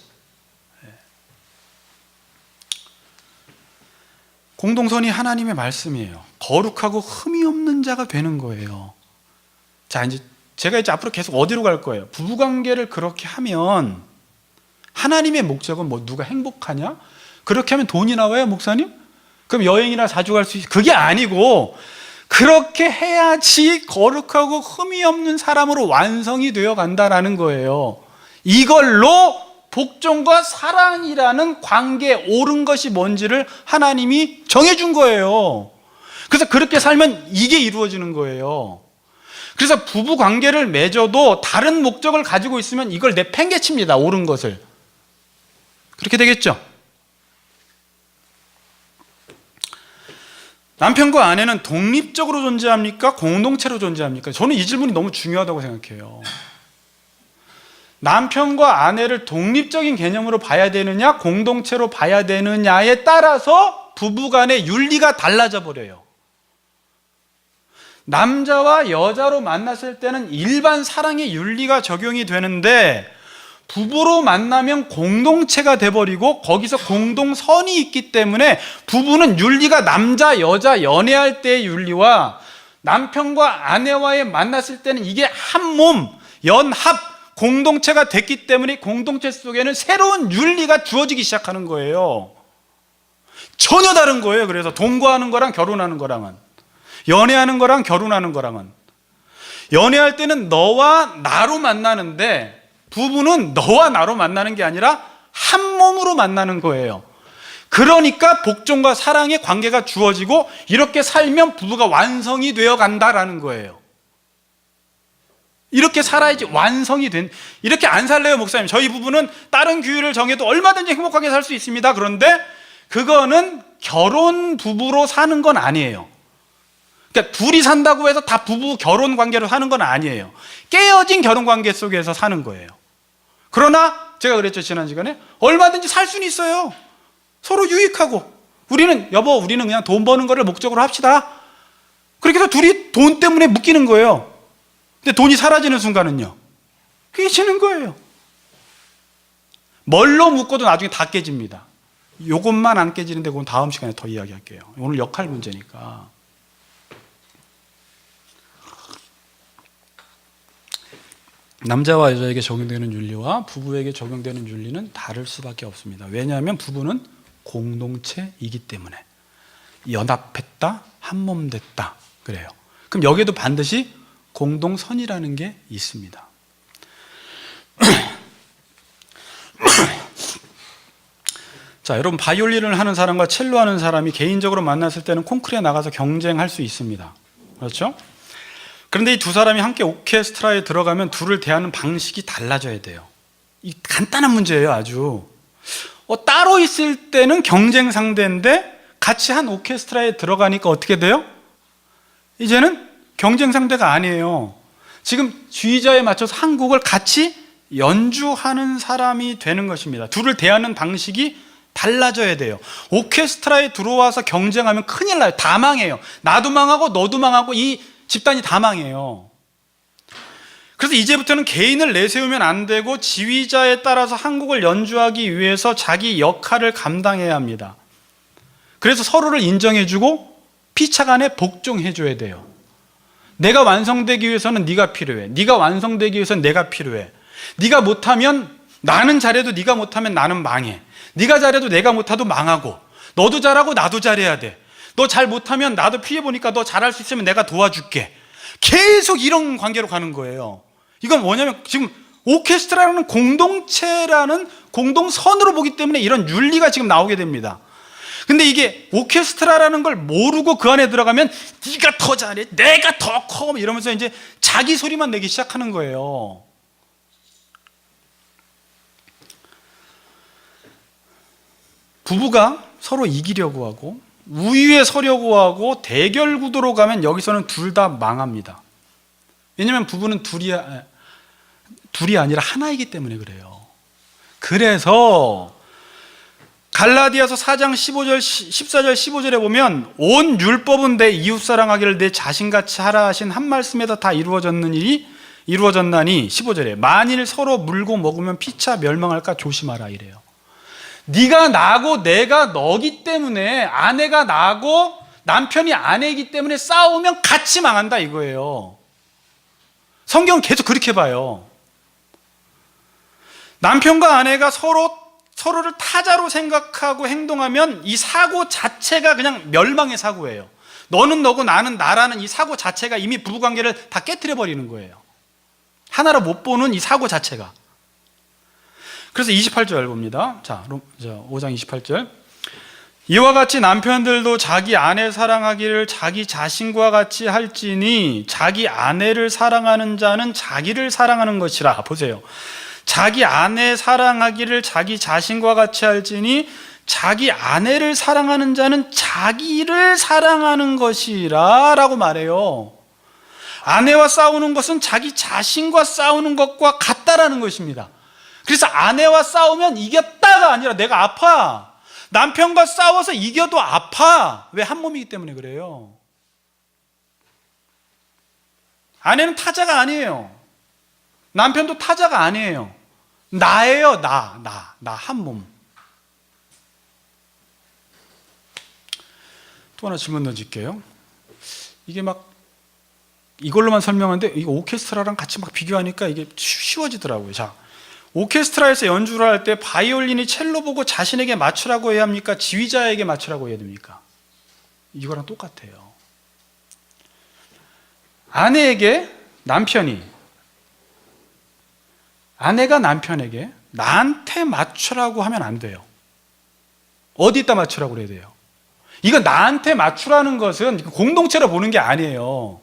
공동선이 하나님의 말씀이에요. 거룩하고 흠이 없는 자가 되는 거예요. 자, 이제 제가 이제 앞으로 계속 어디로 갈 거예요? 부부관계를 그렇게 하면 하나님의 목적은 뭐 누가 행복하냐? 그렇게 하면 돈이 나와요, 목사님? 그럼 여행이나 자주 갈 수 있어요? 그게 아니고, 그렇게 해야지 거룩하고 흠이 없는 사람으로 완성이 되어 간다라는 거예요. 이걸로 복종과 사랑이라는 관계에 옳은 것이 뭔지를 하나님이 정해준 거예요. 그래서 그렇게 살면 이게 이루어지는 거예요. 그래서 부부 관계를 맺어도 다른 목적을 가지고 있으면 이걸 내팽개칩니다. 옳은 것을. 그렇게 되겠죠? 남편과 아내는 독립적으로 존재합니까? 공동체로 존재합니까? 저는 이 질문이 너무 중요하다고 생각해요. 남편과 아내를 독립적인 개념으로 봐야 되느냐, 공동체로 봐야 되느냐에 따라서 부부간의 윤리가 달라져 버려요. 남자와 여자로 만났을 때는 일반 사랑의 윤리가 적용이 되는데, 부부로 만나면 공동체가 돼버리고 거기서 공동선이 있기 때문에 부부는 윤리가 남자 여자 연애할 때의 윤리와 남편과 아내와의 만났을 때는 이게 한 몸 연합 공동체가 됐기 때문에 공동체 속에는 새로운 윤리가 주어지기 시작하는 거예요. 전혀 다른 거예요. 그래서 동거하는 거랑 결혼하는 거랑은, 연애하는 거랑 결혼하는 거랑은, 연애할 때는 너와 나로 만나는데 부부는 너와 나로 만나는 게 아니라 한 몸으로 만나는 거예요. 그러니까 복종과 사랑의 관계가 주어지고 이렇게 살면 부부가 완성이 되어 간다라는 거예요. 이렇게 살아야지 완성이 된. 이렇게 안 살래요, 목사님? 저희 부부는 다른 규율을 정해도 얼마든지 행복하게 살 수 있습니다. 그런데 그거는 결혼 부부로 사는 건 아니에요. 그러니까 둘이 산다고 해서 다 부부 결혼 관계로 사는 건 아니에요. 깨어진 결혼 관계 속에서 사는 거예요. 그러나 제가 그랬죠, 지난 시간에. 얼마든지 살 수는 있어요. 서로 유익하고. 우리는 그냥 돈 버는 거를 목적으로 합시다. 그렇게 해서 둘이 돈 때문에 묶이는 거예요. 근데 돈이 사라지는 순간은요, 그게 지는 거예요. 뭘로 묶어도 나중에 다 깨집니다. 요것만 안 깨지는데 그건 다음 시간에 더 이야기할게요. 오늘 역할 문제니까. 남자와 여자에게 적용되는 윤리와 부부에게 적용되는 윤리는 다를 수밖에 없습니다. 왜냐하면 부부는 공동체이기 때문에. 연합했다, 한몸 됐다 그래요. 그럼 여기에도 반드시 공동선이라는 게 있습니다. 자, 여러분, 바이올린을 하는 사람과 첼로 하는 사람이 개인적으로 만났을 때는 콩쿠르에 나가서 경쟁할 수 있습니다. 그렇죠? 그런데 이 두 사람이 함께 오케스트라에 들어가면 둘을 대하는 방식이 달라져야 돼요. 이 간단한 문제예요, 아주. 따로 있을 때는 경쟁 상대인데 같이 한 오케스트라에 들어가니까 어떻게 돼요? 이제는 경쟁 상대가 아니에요. 지금 지휘자에 맞춰서 한 곡을 같이 연주하는 사람이 되는 것입니다. 둘을 대하는 방식이 달라져야 돼요. 오케스트라에 들어와서 경쟁하면 큰일 나요. 다 망해요. 나도 망하고 너도 망하고 이 집단이 다 망해요. 그래서 이제부터는 개인을 내세우면 안 되고 지휘자에 따라서 한 곡을 연주하기 위해서 자기 역할을 감당해야 합니다. 그래서 서로를 인정해주고 피차간에 복종해줘야 돼요. 내가 완성되기 위해서는 네가 필요해. 네가 완성되기 위해서는 내가 필요해. 네가 못하면 나는 잘해도 네가 못하면 나는 망해. 네가 잘해도 내가 못해도 망하고, 너도 잘하고 나도 잘해야 돼. 너 잘 못하면 나도 피해보니까 너 잘할 수 있으면 내가 도와줄게. 계속 이런 관계로 가는 거예요. 이건 뭐냐면 지금 오케스트라라는 공동체라는 공동선으로 보기 때문에 이런 윤리가 지금 나오게 됩니다. 근데 이게 오케스트라라는 걸 모르고 그 안에 들어가면 네가 더 잘해, 내가 더 커 이러면서 이제 자기 소리만 내기 시작하는 거예요. 부부가 서로 이기려고 하고 우위에 서려고 하고 대결 구도로 가면 여기서는 둘 다 망합니다. 왜냐하면 부부는 둘이 아니라 하나이기 때문에 그래요. 그래서 갈라디아서 4장 15절, 14절, 15절에 보면 온 율법은 내 이웃 사랑하기를 내 자신같이 하라 하신 한 말씀에다 다 이루어졌나니 15절에 만일 서로 물고 먹으면 피차 멸망할까 조심하라 이래요. 네가 나고 내가 너기 때문에, 아내가 나고 남편이 아내이기 때문에 싸우면 같이 망한다 이거예요. 성경은 계속 그렇게 봐요. 남편과 아내가 서로를 타자로 생각하고 행동하면 이 사고 자체가 그냥 멸망의 사고예요. 너는 너고 나는 나라는 이 사고 자체가 이미 부부관계를 다 깨트려 버리는 거예요. 하나로 못 보는 이 사고 자체가. 그래서 28절 봅니다. 자, 5장 28절. 이와 같이 남편들도 자기 아내 사랑하기를 자기 자신과 같이 할지니 자기 아내를 사랑하는 자는 자기를 사랑하는 것이라. 보세요. 자기 아내 사랑하기를 자기 자신과 같이 할지니 자기 아내를 사랑하는 자는 자기를 사랑하는 것이라 라고 말해요. 아내와 싸우는 것은 자기 자신과 싸우는 것과 같다라는 것입니다. 그래서 아내와 싸우면 이겼다가 아니라 내가 아파. 남편과 싸워서 이겨도 아파. 왜? 한 몸이기 때문에 그래요. 아내는 타자가 아니에요. 남편도 타자가 아니에요. 나예요. 나 한 몸. 또 하나 질문 던질게요. 이게 막 이걸로만 설명하는데 이거 오케스트라랑 같이 막 비교하니까 이게 쉬워지더라고요. 자, 오케스트라에서 연주를 할 때 바이올린이 첼로 보고 자신에게 맞추라고 해야 합니까? 지휘자에게 맞추라고 해야 됩니까? 이거랑 똑같아요. 아내가 남편에게 나한테 맞추라고 하면 안 돼요. 어디다 맞추라고 그래야 돼요? 이거 나한테 맞추라는 것은 공동체로 보는 게 아니에요.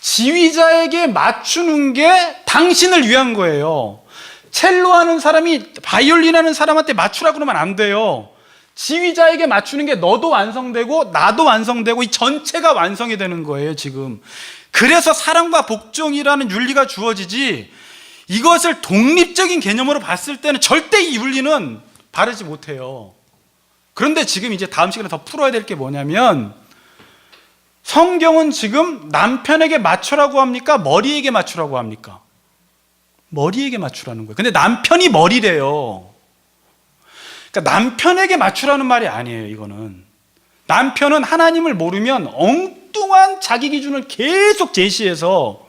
지휘자에게 맞추는 게 당신을 위한 거예요. 첼로 하는 사람이 바이올린 하는 사람한테 맞추라고 그러면 안 돼요. 지휘자에게 맞추는 게 너도 완성되고 나도 완성되고 이 전체가 완성이 되는 거예요, 지금. 그래서 사랑과 복종이라는 윤리가 주어지지, 이것을 독립적인 개념으로 봤을 때는 절대 이 윤리는 바르지 못해요. 그런데 지금 이제 다음 시간에 더 풀어야 될 게 뭐냐면, 성경은 지금 남편에게 맞추라고 합니까? 머리에게 맞추라고 합니까? 머리에게 맞추라는 거예요. 근데 남편이 머리래요. 그러니까 남편에게 맞추라는 말이 아니에요, 이거는. 남편은 하나님을 모르면 엉뚱한 자기 기준을 계속 제시해서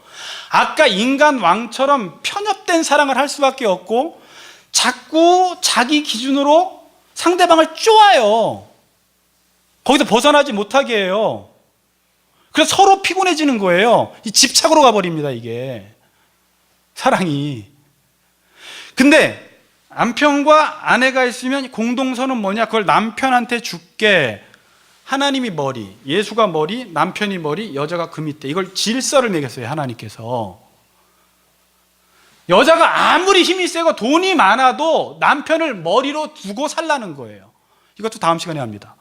아까 인간 왕처럼 편협된 사랑을 할 수밖에 없고 자꾸 자기 기준으로 상대방을 쪼아요. 거기서 벗어나지 못하게 해요. 그래서 서로 피곤해지는 거예요. 이 집착으로 가버립니다, 이게. 사랑이. 근데 남편과 아내가 있으면 공동선은 뭐냐? 그걸 남편한테 줄게. 하나님이 머리, 예수가 머리, 남편이 머리, 여자가 그 밑에. 이걸 질서를 매겼어요, 하나님께서. 여자가 아무리 힘이 세고 돈이 많아도 남편을 머리로 두고 살라는 거예요. 이것도 다음 시간에 합니다.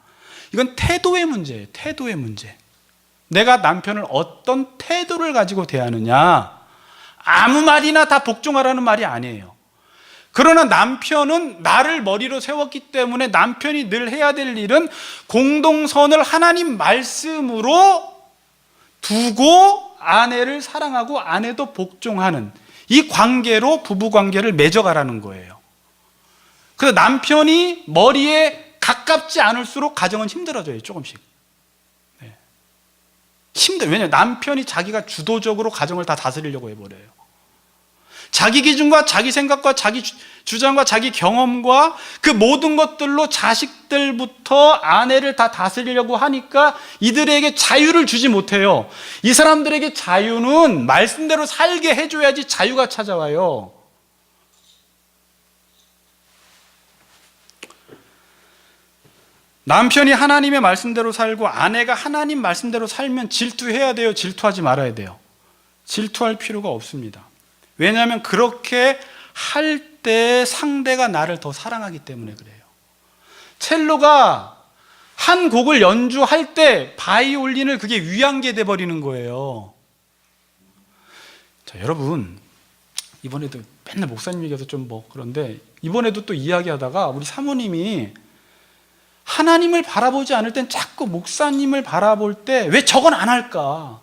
이건 태도의 문제예요, 태도의 문제. 내가 남편을 어떤 태도를 가지고 대하느냐. 아무 말이나 다 복종하라는 말이 아니에요. 그러나 남편은 나를 머리로 세웠기 때문에 남편이 늘 해야 될 일은 공동선을 하나님 말씀으로 두고 아내를 사랑하고 아내도 복종하는 이 관계로 부부 관계를 맺어가라는 거예요. 그래서 남편이 머리에 가깝지 않을수록 가정은 힘들어져요, 조금씩. 네. 왜냐하면 남편이 자기가 주도적으로 가정을 다 다스리려고 해버려요. 자기 기준과 자기 생각과 자기 주장과 자기 경험과 그 모든 것들로 자식들부터 아내를 다 다스리려고 하니까 이들에게 자유를 주지 못해요. 이 사람들에게 자유는 말씀대로 살게 해줘야지 자유가 찾아와요. 남편이 하나님의 말씀대로 살고 아내가 하나님 말씀대로 살면 질투해야 돼요? 질투하지 말아야 돼요? 질투할 필요가 없습니다. 왜냐하면 그렇게 할 때 상대가 나를 더 사랑하기 때문에 그래요. 첼로가 한 곡을 연주할 때 바이올린을 그게 위안게 돼버리는 거예요. 자, 여러분, 이번에도 맨날 목사님 얘기해서 좀 그런데 이번에도 또 이야기하다가 우리 사모님이 하나님을 바라보지 않을 땐 자꾸 목사님을 바라볼 때 왜 저건 안 할까?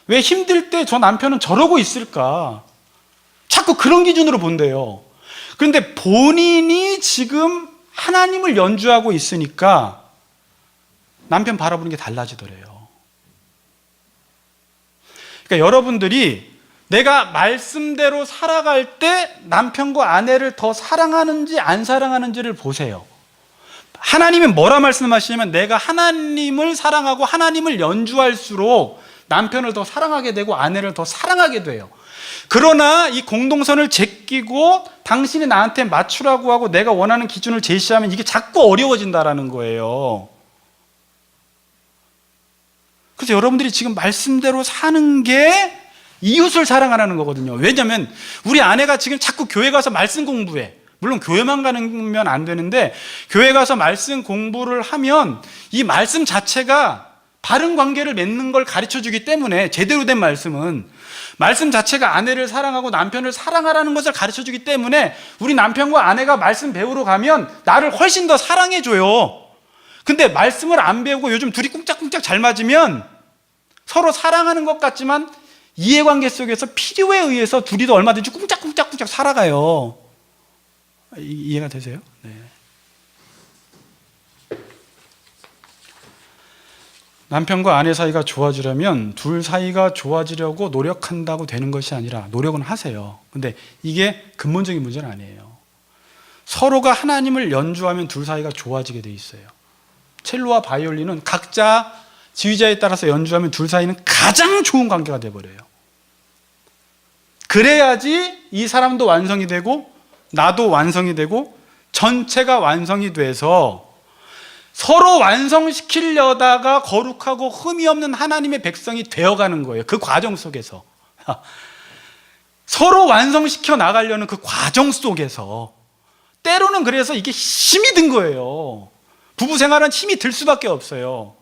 왜 힘들 때 저 남편은 저러고 있을까? 자꾸 그런 기준으로 본대요. 그런데 본인이 지금 하나님을 연주하고 있으니까 남편 바라보는 게 달라지더래요. 그러니까 여러분들이 내가 말씀대로 살아갈 때 남편과 아내를 더 사랑하는지 안 사랑하는지를 보세요. 하나님이 뭐라 말씀하시냐면 내가 하나님을 사랑하고 하나님을 연주할수록 남편을 더 사랑하게 되고 아내를 더 사랑하게 돼요. 그러나 이 공동선을 제끼고 당신이 나한테 맞추라고 하고 내가 원하는 기준을 제시하면 이게 자꾸 어려워진다라는 거예요. 그래서 여러분들이 지금 말씀대로 사는 게 이웃을 사랑하라는 거거든요. 왜냐하면 우리 아내가 지금 자꾸 교회 가서 말씀 공부해. 물론 교회만 가면 안 되는데 교회 가서 말씀 공부를 하면 이 말씀 자체가 바른 관계를 맺는 걸 가르쳐주기 때문에 제대로 된 말씀 자체가 아내를 사랑하고 남편을 사랑하라는 것을 가르쳐주기 때문에 우리 남편과 아내가 말씀 배우러 가면 나를 훨씬 더 사랑해줘요. 근데 말씀을 안 배우고 요즘 둘이 꿍짝꿍짝 잘 맞으면 서로 사랑하는 것 같지만 이해관계 속에서 필요에 의해서 둘이도 얼마든지 꿍짝꿍짝 살아가요. 이해가 되세요? 네. 남편과 아내 사이가 좋아지려면 둘 사이가 좋아지려고 노력한다고 되는 것이 아니라 노력은 하세요. 근데 이게 근본적인 문제는 아니에요. 서로가 하나님을 연주하면 둘 사이가 좋아지게 돼 있어요. 첼로와 바이올린은 각자 지휘자에 따라서 연주하면 둘 사이는 가장 좋은 관계가 돼버려요. 그래야지 이 사람도 완성이 되고 나도 완성이 되고 전체가 완성이 돼서 서로 완성시키려다가 거룩하고 흠이 없는 하나님의 백성이 되어가는 거예요. 그 과정 속에서 서로 완성시켜 나가려는 그 과정 속에서 때로는 그래서 이게 힘이 든 거예요. 부부 생활은 힘이 들 수밖에 없어요.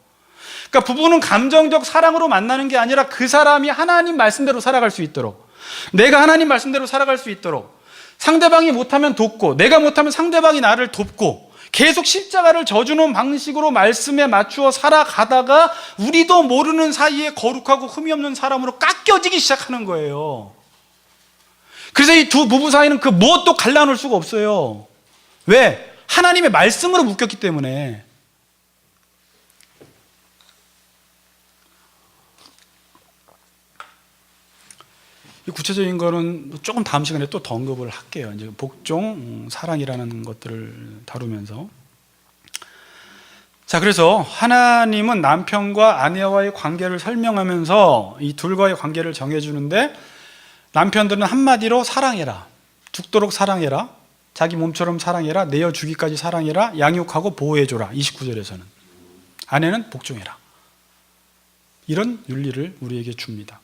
그러니까 부부는 감정적 사랑으로 만나는 게 아니라 그 사람이 하나님 말씀대로 살아갈 수 있도록, 내가 하나님 말씀대로 살아갈 수 있도록, 상대방이 못하면 돕고 내가 못하면 상대방이 나를 돕고, 계속 십자가를 져주는 방식으로 말씀에 맞추어 살아가다가 우리도 모르는 사이에 거룩하고 흠이 없는 사람으로 깎여지기 시작하는 거예요. 그래서 이 두 부부 사이는 그 무엇도 갈라놓을 수가 없어요. 왜? 하나님의 말씀으로 묶였기 때문에. 구체적인 거는 조금 다음 시간에 또 더 언급을 할게요. 이제 복종, 사랑이라는 것들을 다루면서. 자, 그래서 하나님은 남편과 아내와의 관계를 설명하면서 이 둘과의 관계를 정해주는데, 남편들은 한마디로 사랑해라, 죽도록 사랑해라, 자기 몸처럼 사랑해라, 내어 주기까지 사랑해라, 양육하고 보호해줘라. 29절에서는 아내는 복종해라. 이런 윤리를 우리에게 줍니다.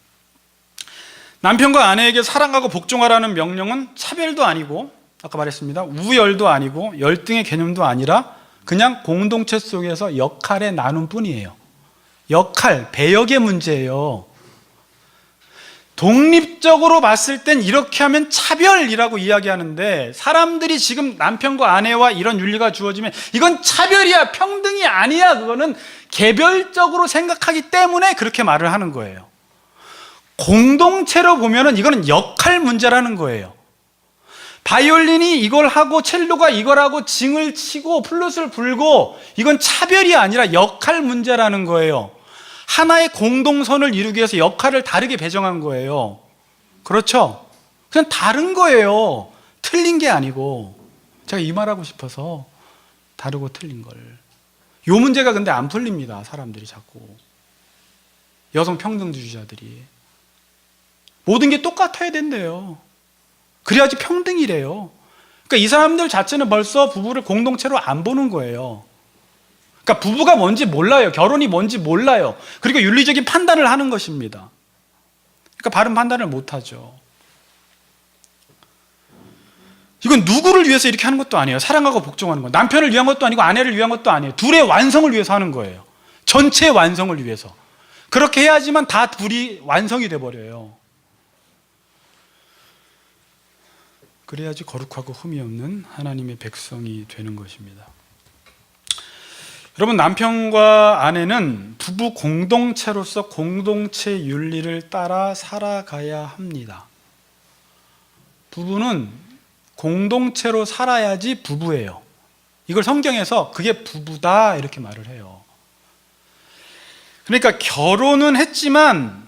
남편과 아내에게 사랑하고 복종하라는 명령은 차별도 아니고, 아까 말했습니다, 우열도 아니고 열등의 개념도 아니라 그냥 공동체 속에서 역할의 나눔뿐이에요. 역할, 배역의 문제예요. 독립적으로 봤을 땐 이렇게 하면 차별이라고 이야기하는데, 사람들이 지금 남편과 아내와 이런 윤리가 주어지면 이건 차별이야, 평등이 아니야, 그거는 개별적으로 생각하기 때문에 그렇게 말을 하는 거예요. 공동체로 보면은 이거는 역할 문제라는 거예요. 바이올린이 이걸 하고 첼로가 이걸 하고 징을 치고 플룻을 불고, 이건 차별이 아니라 역할 문제라는 거예요. 하나의 공동선을 이루기 위해서 역할을 다르게 배정한 거예요. 그렇죠? 그냥 다른 거예요. 틀린 게 아니고. 제가 이 말하고 싶어서 다르고 틀린 걸. 요 문제가 근데 안 풀립니다, 사람들이 자꾸. 여성 평등주의자들이. 모든 게 똑같아야 된대요. 그래야지 평등이래요. 그러니까 이 사람들 자체는 벌써 부부를 공동체로 안 보는 거예요. 그러니까 부부가 뭔지 몰라요. 결혼이 뭔지 몰라요. 그리고 윤리적인 판단을 하는 것입니다. 그러니까 바른 판단을 못 하죠. 이건 누구를 위해서 이렇게 하는 것도 아니에요. 사랑하고 복종하는 거. 남편을 위한 것도 아니고 아내를 위한 것도 아니에요. 둘의 완성을 위해서 하는 거예요. 전체의 완성을 위해서. 그렇게 해야지만 다 둘이 완성이 돼버려요. 그래야지 거룩하고 흠이 없는 하나님의 백성이 되는 것입니다. 여러분, 남편과 아내는 부부 공동체로서 공동체 윤리를 따라 살아가야 합니다. 부부는 공동체로 살아야지 부부예요. 이걸 성경에서 그게 부부다 이렇게 말을 해요. 그러니까 결혼은 했지만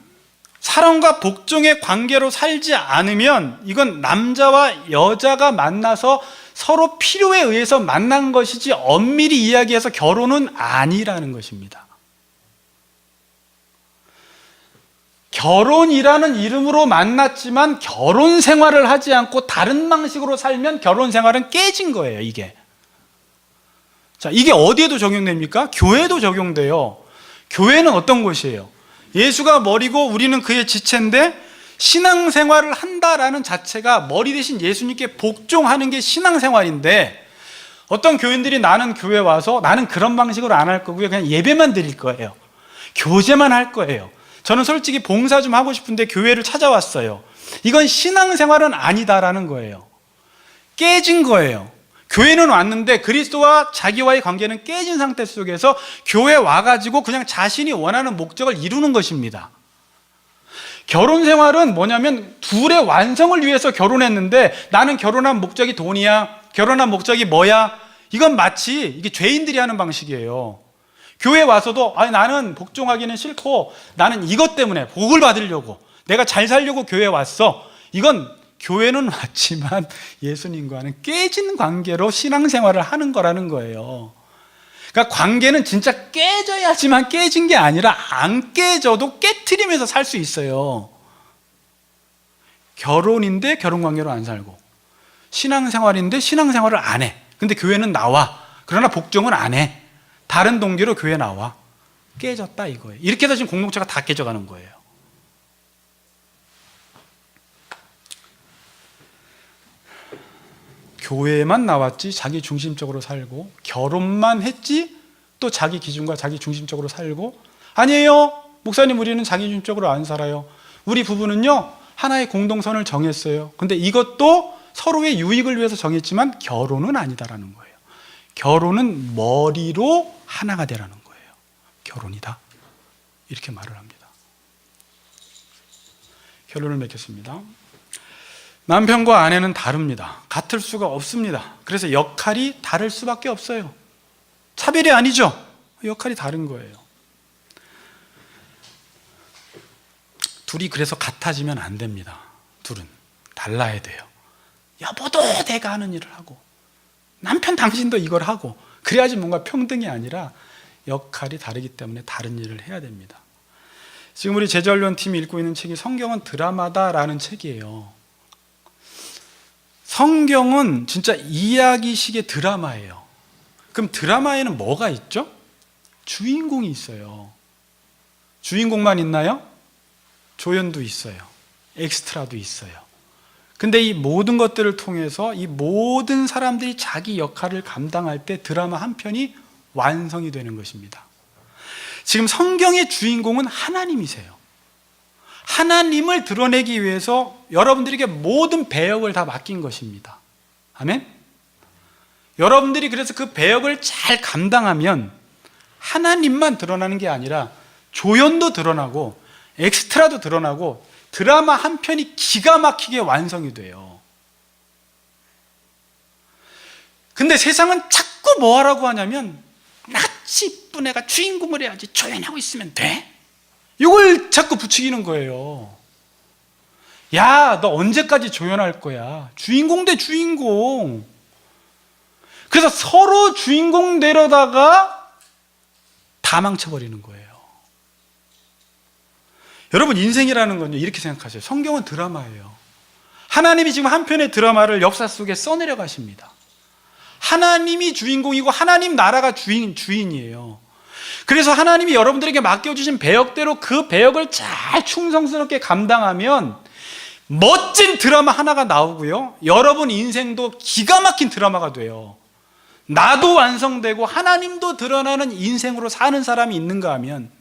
사랑과 복종의 관계로 살지 않으면 이건 남자와 여자가 만나서 서로 필요에 의해서 만난 것이지 엄밀히 이야기해서 결혼은 아니라는 것입니다. 결혼이라는 이름으로 만났지만 결혼 생활을 하지 않고 다른 방식으로 살면 결혼 생활은 깨진 거예요, 이게. 자, 이게 어디에도 적용됩니까? 교회도 적용돼요. 교회는 어떤 곳이에요? 예수가 머리고 우리는 그의 지체인데, 신앙생활을 한다라는 자체가 머리 대신 예수님께 복종하는 게 신앙생활인데, 어떤 교인들이 나는 교회 와서 나는 그런 방식으로 안 할 거고요, 그냥 예배만 드릴 거예요, 교제만 할 거예요, 저는 솔직히 봉사 좀 하고 싶은데 교회를 찾아왔어요. 이건 신앙생활은 아니다라는 거예요. 깨진 거예요. 교회는 왔는데 그리스도와 자기와의 관계는 깨진 상태 속에서 교회 와가지고 그냥 자신이 원하는 목적을 이루는 것입니다. 결혼 생활은 뭐냐면 둘의 완성을 위해서 결혼했는데, 나는 결혼한 목적이 돈이야, 결혼한 목적이 뭐야, 이건 마치 이게 죄인들이 하는 방식이에요. 교회 와서도 나는 복종하기는 싫고 나는 이것 때문에 복을 받으려고, 내가 잘 살려고 교회에 왔어. 이건 교회는 왔지만 예수님과는 깨진 관계로 신앙생활을 하는 거라는 거예요. 그러니까 관계는 진짜 깨져야지만 깨진 게 아니라 안 깨져도 깨트리면서 살 수 있어요. 결혼인데 결혼관계로 안 살고, 신앙생활인데 신앙생활을 안 해. 근데 교회는 나와. 그러나 복종은 안 해. 다른 동기로 교회 나와. 깨졌다 이거예요. 이렇게 해서 지금 공동체가 다 깨져가는 거예요. 교회만 나왔지 자기 중심적으로 살고, 결혼만 했지 또 자기 기준과 자기 중심적으로 살고, 아니에요, 목사님 우리는 자기 중심적으로 안 살아요, 우리 부부는요 하나의 공동선을 정했어요. 근데 이것도 서로의 유익을 위해서 정했지만 결혼은 아니다라는 거예요. 결혼은 머리로 하나가 되라는 거예요. 결혼이다. 이렇게 말을 합니다. 결론을 맺겠습니다. 남편과 아내는 다릅니다. 같을 수가 없습니다. 그래서 역할이 다를 수밖에 없어요. 차별이 아니죠. 역할이 다른 거예요. 둘이 그래서 같아지면 안 됩니다. 둘은 달라야 돼요. 여보도 내가 하는 일을 하고 남편 당신도 이걸 하고 그래야지 뭔가 평등이 아니라 역할이 다르기 때문에 다른 일을 해야 됩니다. 지금 우리 제자훈련 팀이 읽고 있는 책이 성경은 드라마다라는 책이에요. 성경은 진짜 이야기식의 드라마예요. 그럼 드라마에는 뭐가 있죠? 주인공이 있어요. 주인공만 있나요? 조연도 있어요. 엑스트라도 있어요. 근데 이 모든 것들을 통해서 이 모든 사람들이 자기 역할을 감당할 때 드라마 한 편이 완성이 되는 것입니다. 지금 성경의 주인공은 하나님이세요. 하나님을 드러내기 위해서 여러분들에게 모든 배역을 다 맡긴 것입니다. 아멘? 여러분들이 그래서 그 배역을 잘 감당하면 하나님만 드러나는 게 아니라 조연도 드러나고 엑스트라도 드러나고 드라마 한 편이 기가 막히게 완성이 돼요. 근데 세상은 자꾸 뭐 하라고 하냐면 나같이 이쁜 애가 주인공을 해야지 조연하고 있으면 돼? 이걸 자꾸 부추기는 거예요. 야, 너 언제까지 조연할 거야? 주인공 대 주인공. 그래서 서로 주인공 되려다가 다 망쳐버리는 거예요. 여러분, 인생이라는 건요, 이렇게 생각하세요. 성경은 드라마예요. 하나님이 지금 한 편의 드라마를 역사 속에 써내려 가십니다. 하나님이 주인공이고 하나님 나라가 주인이에요. 그래서 하나님이 여러분들에게 맡겨주신 배역대로 그 배역을 잘 충성스럽게 감당하면 멋진 드라마 하나가 나오고요, 여러분 인생도 기가 막힌 드라마가 돼요. 나도 완성되고 하나님도 드러나는 인생으로 사는 사람이 있는가 하면,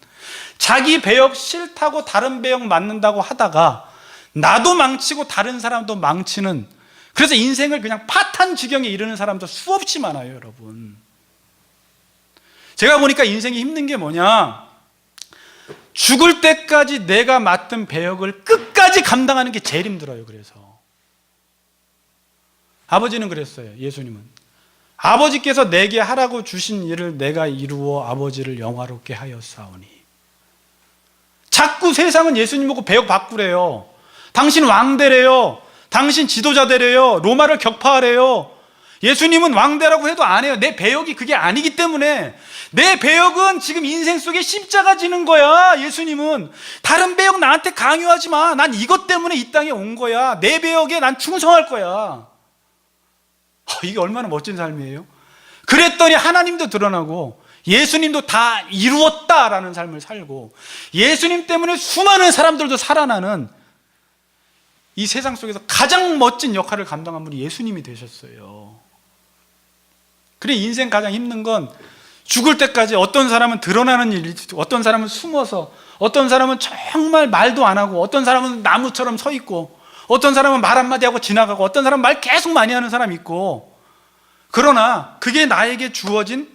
자기 배역 싫다고 다른 배역 맡는다고 하다가 나도 망치고 다른 사람도 망치는, 그래서 인생을 그냥 파탄 지경에 이르는 사람도 수없이 많아요. 여러분, 제가 보니까 인생이 힘든 게 뭐냐, 죽을 때까지 내가 맡은 배역을 끝까지 감당하는 게 제일 힘들어요. 그래서 아버지는 그랬어요. 예수님은 아버지께서 내게 하라고 주신 일을 내가 이루어 아버지를 영화롭게 하였사오니. 자꾸 세상은 예수님 보고 배역 바꾸래요. 당신 왕되래요. 당신 지도자 되래요. 로마를 격파하래요. 예수님은 왕되라고 해도 안 해요. 내 배역이 그게 아니기 때문에. 내 배역은 지금 인생 속에 십자가 지는 거야. 예수님은 다른 배역 나한테 강요하지 마. 난 이것 때문에 이 땅에 온 거야. 내 배역에 난 충성할 거야. 이게 얼마나 멋진 삶이에요. 그랬더니 하나님도 드러나고 예수님도 다 이루었다라는 삶을 살고, 예수님 때문에 수많은 사람들도 살아나는 이 세상 속에서 가장 멋진 역할을 감당한 분이 예수님이 되셨어요. 그래, 인생 가장 힘든 건 죽을 때까지 어떤 사람은 드러나는 일, 어떤 사람은 숨어서, 어떤 사람은 정말 말도 안 하고, 어떤 사람은 나무처럼 서 있고, 어떤 사람은 말 한마디 하고 지나가고, 어떤 사람은 말 계속 많이 하는 사람이 있고. 그러나 그게 나에게 주어진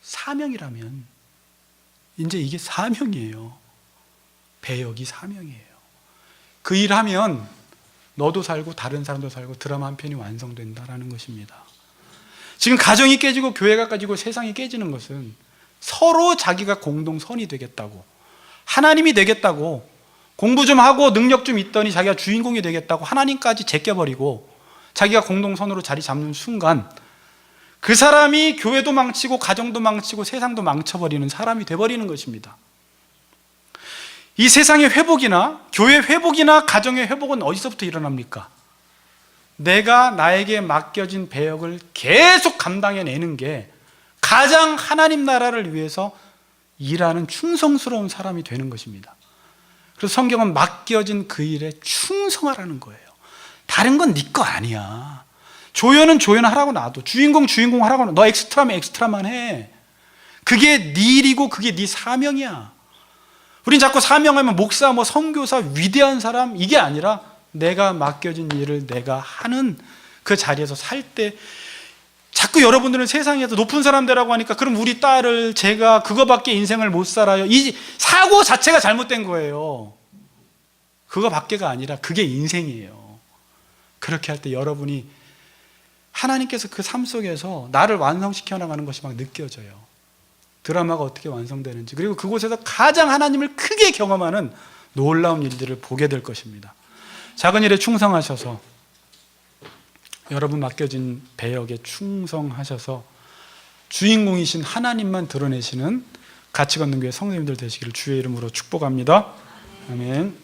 사명이라면 이제 이게 사명이에요. 배역이 사명이에요. 그 일하면 너도 살고 다른 사람도 살고 드라마 한 편이 완성된다라는 것입니다. 지금 가정이 깨지고 교회가 깨지고 세상이 깨지는 것은 서로 자기가 공동선이 되겠다고, 하나님이 되겠다고, 공부 좀 하고 능력 좀 있더니 자기가 주인공이 되겠다고 하나님까지 제껴버리고 자기가 공동선으로 자리 잡는 순간 그 사람이 교회도 망치고 가정도 망치고 세상도 망쳐버리는 사람이 돼버리는 것입니다. 이 세상의 회복이나 교회 회복이나 가정의 회복은 어디서부터 일어납니까? 내가 나에게 맡겨진 배역을 계속 감당해내는 게 가장 하나님 나라를 위해서 일하는 충성스러운 사람이 되는 것입니다. 그래서 성경은 맡겨진 그 일에 충성하라는 거예요. 다른 건 네 거 아니야. 조연은 조연하라고 놔둬. 주인공 하라고 놔둬. 너 엑스트라면 엑스트라만 해. 그게 네 일이고 그게 네 사명이야. 우린 자꾸 사명하면 목사, 선교사, 위대한 사람, 이게 아니라 내가 맡겨진 일을 내가 하는 그 자리에서 살 때 자꾸 여러분들은 세상에서 높은 사람들이라고 하니까 그럼 우리 딸을 제가 그거밖에 인생을 못 살아요. 이 사고 자체가 잘못된 거예요. 그거밖에가 아니라 그게 인생이에요. 그렇게 할 때 여러분이 하나님께서 그 삶 속에서 나를 완성시켜 나가는 것이 막 느껴져요. 드라마가 어떻게 완성되는지, 그리고 그곳에서 가장 하나님을 크게 경험하는 놀라운 일들을 보게 될 것입니다. 작은 일에 충성하셔서, 여러분 맡겨진 배역에 충성하셔서 주인공이신 하나님만 드러내시는 가치 걷는 교회 성도님들 되시기를 주의 이름으로 축복합니다. 아멘.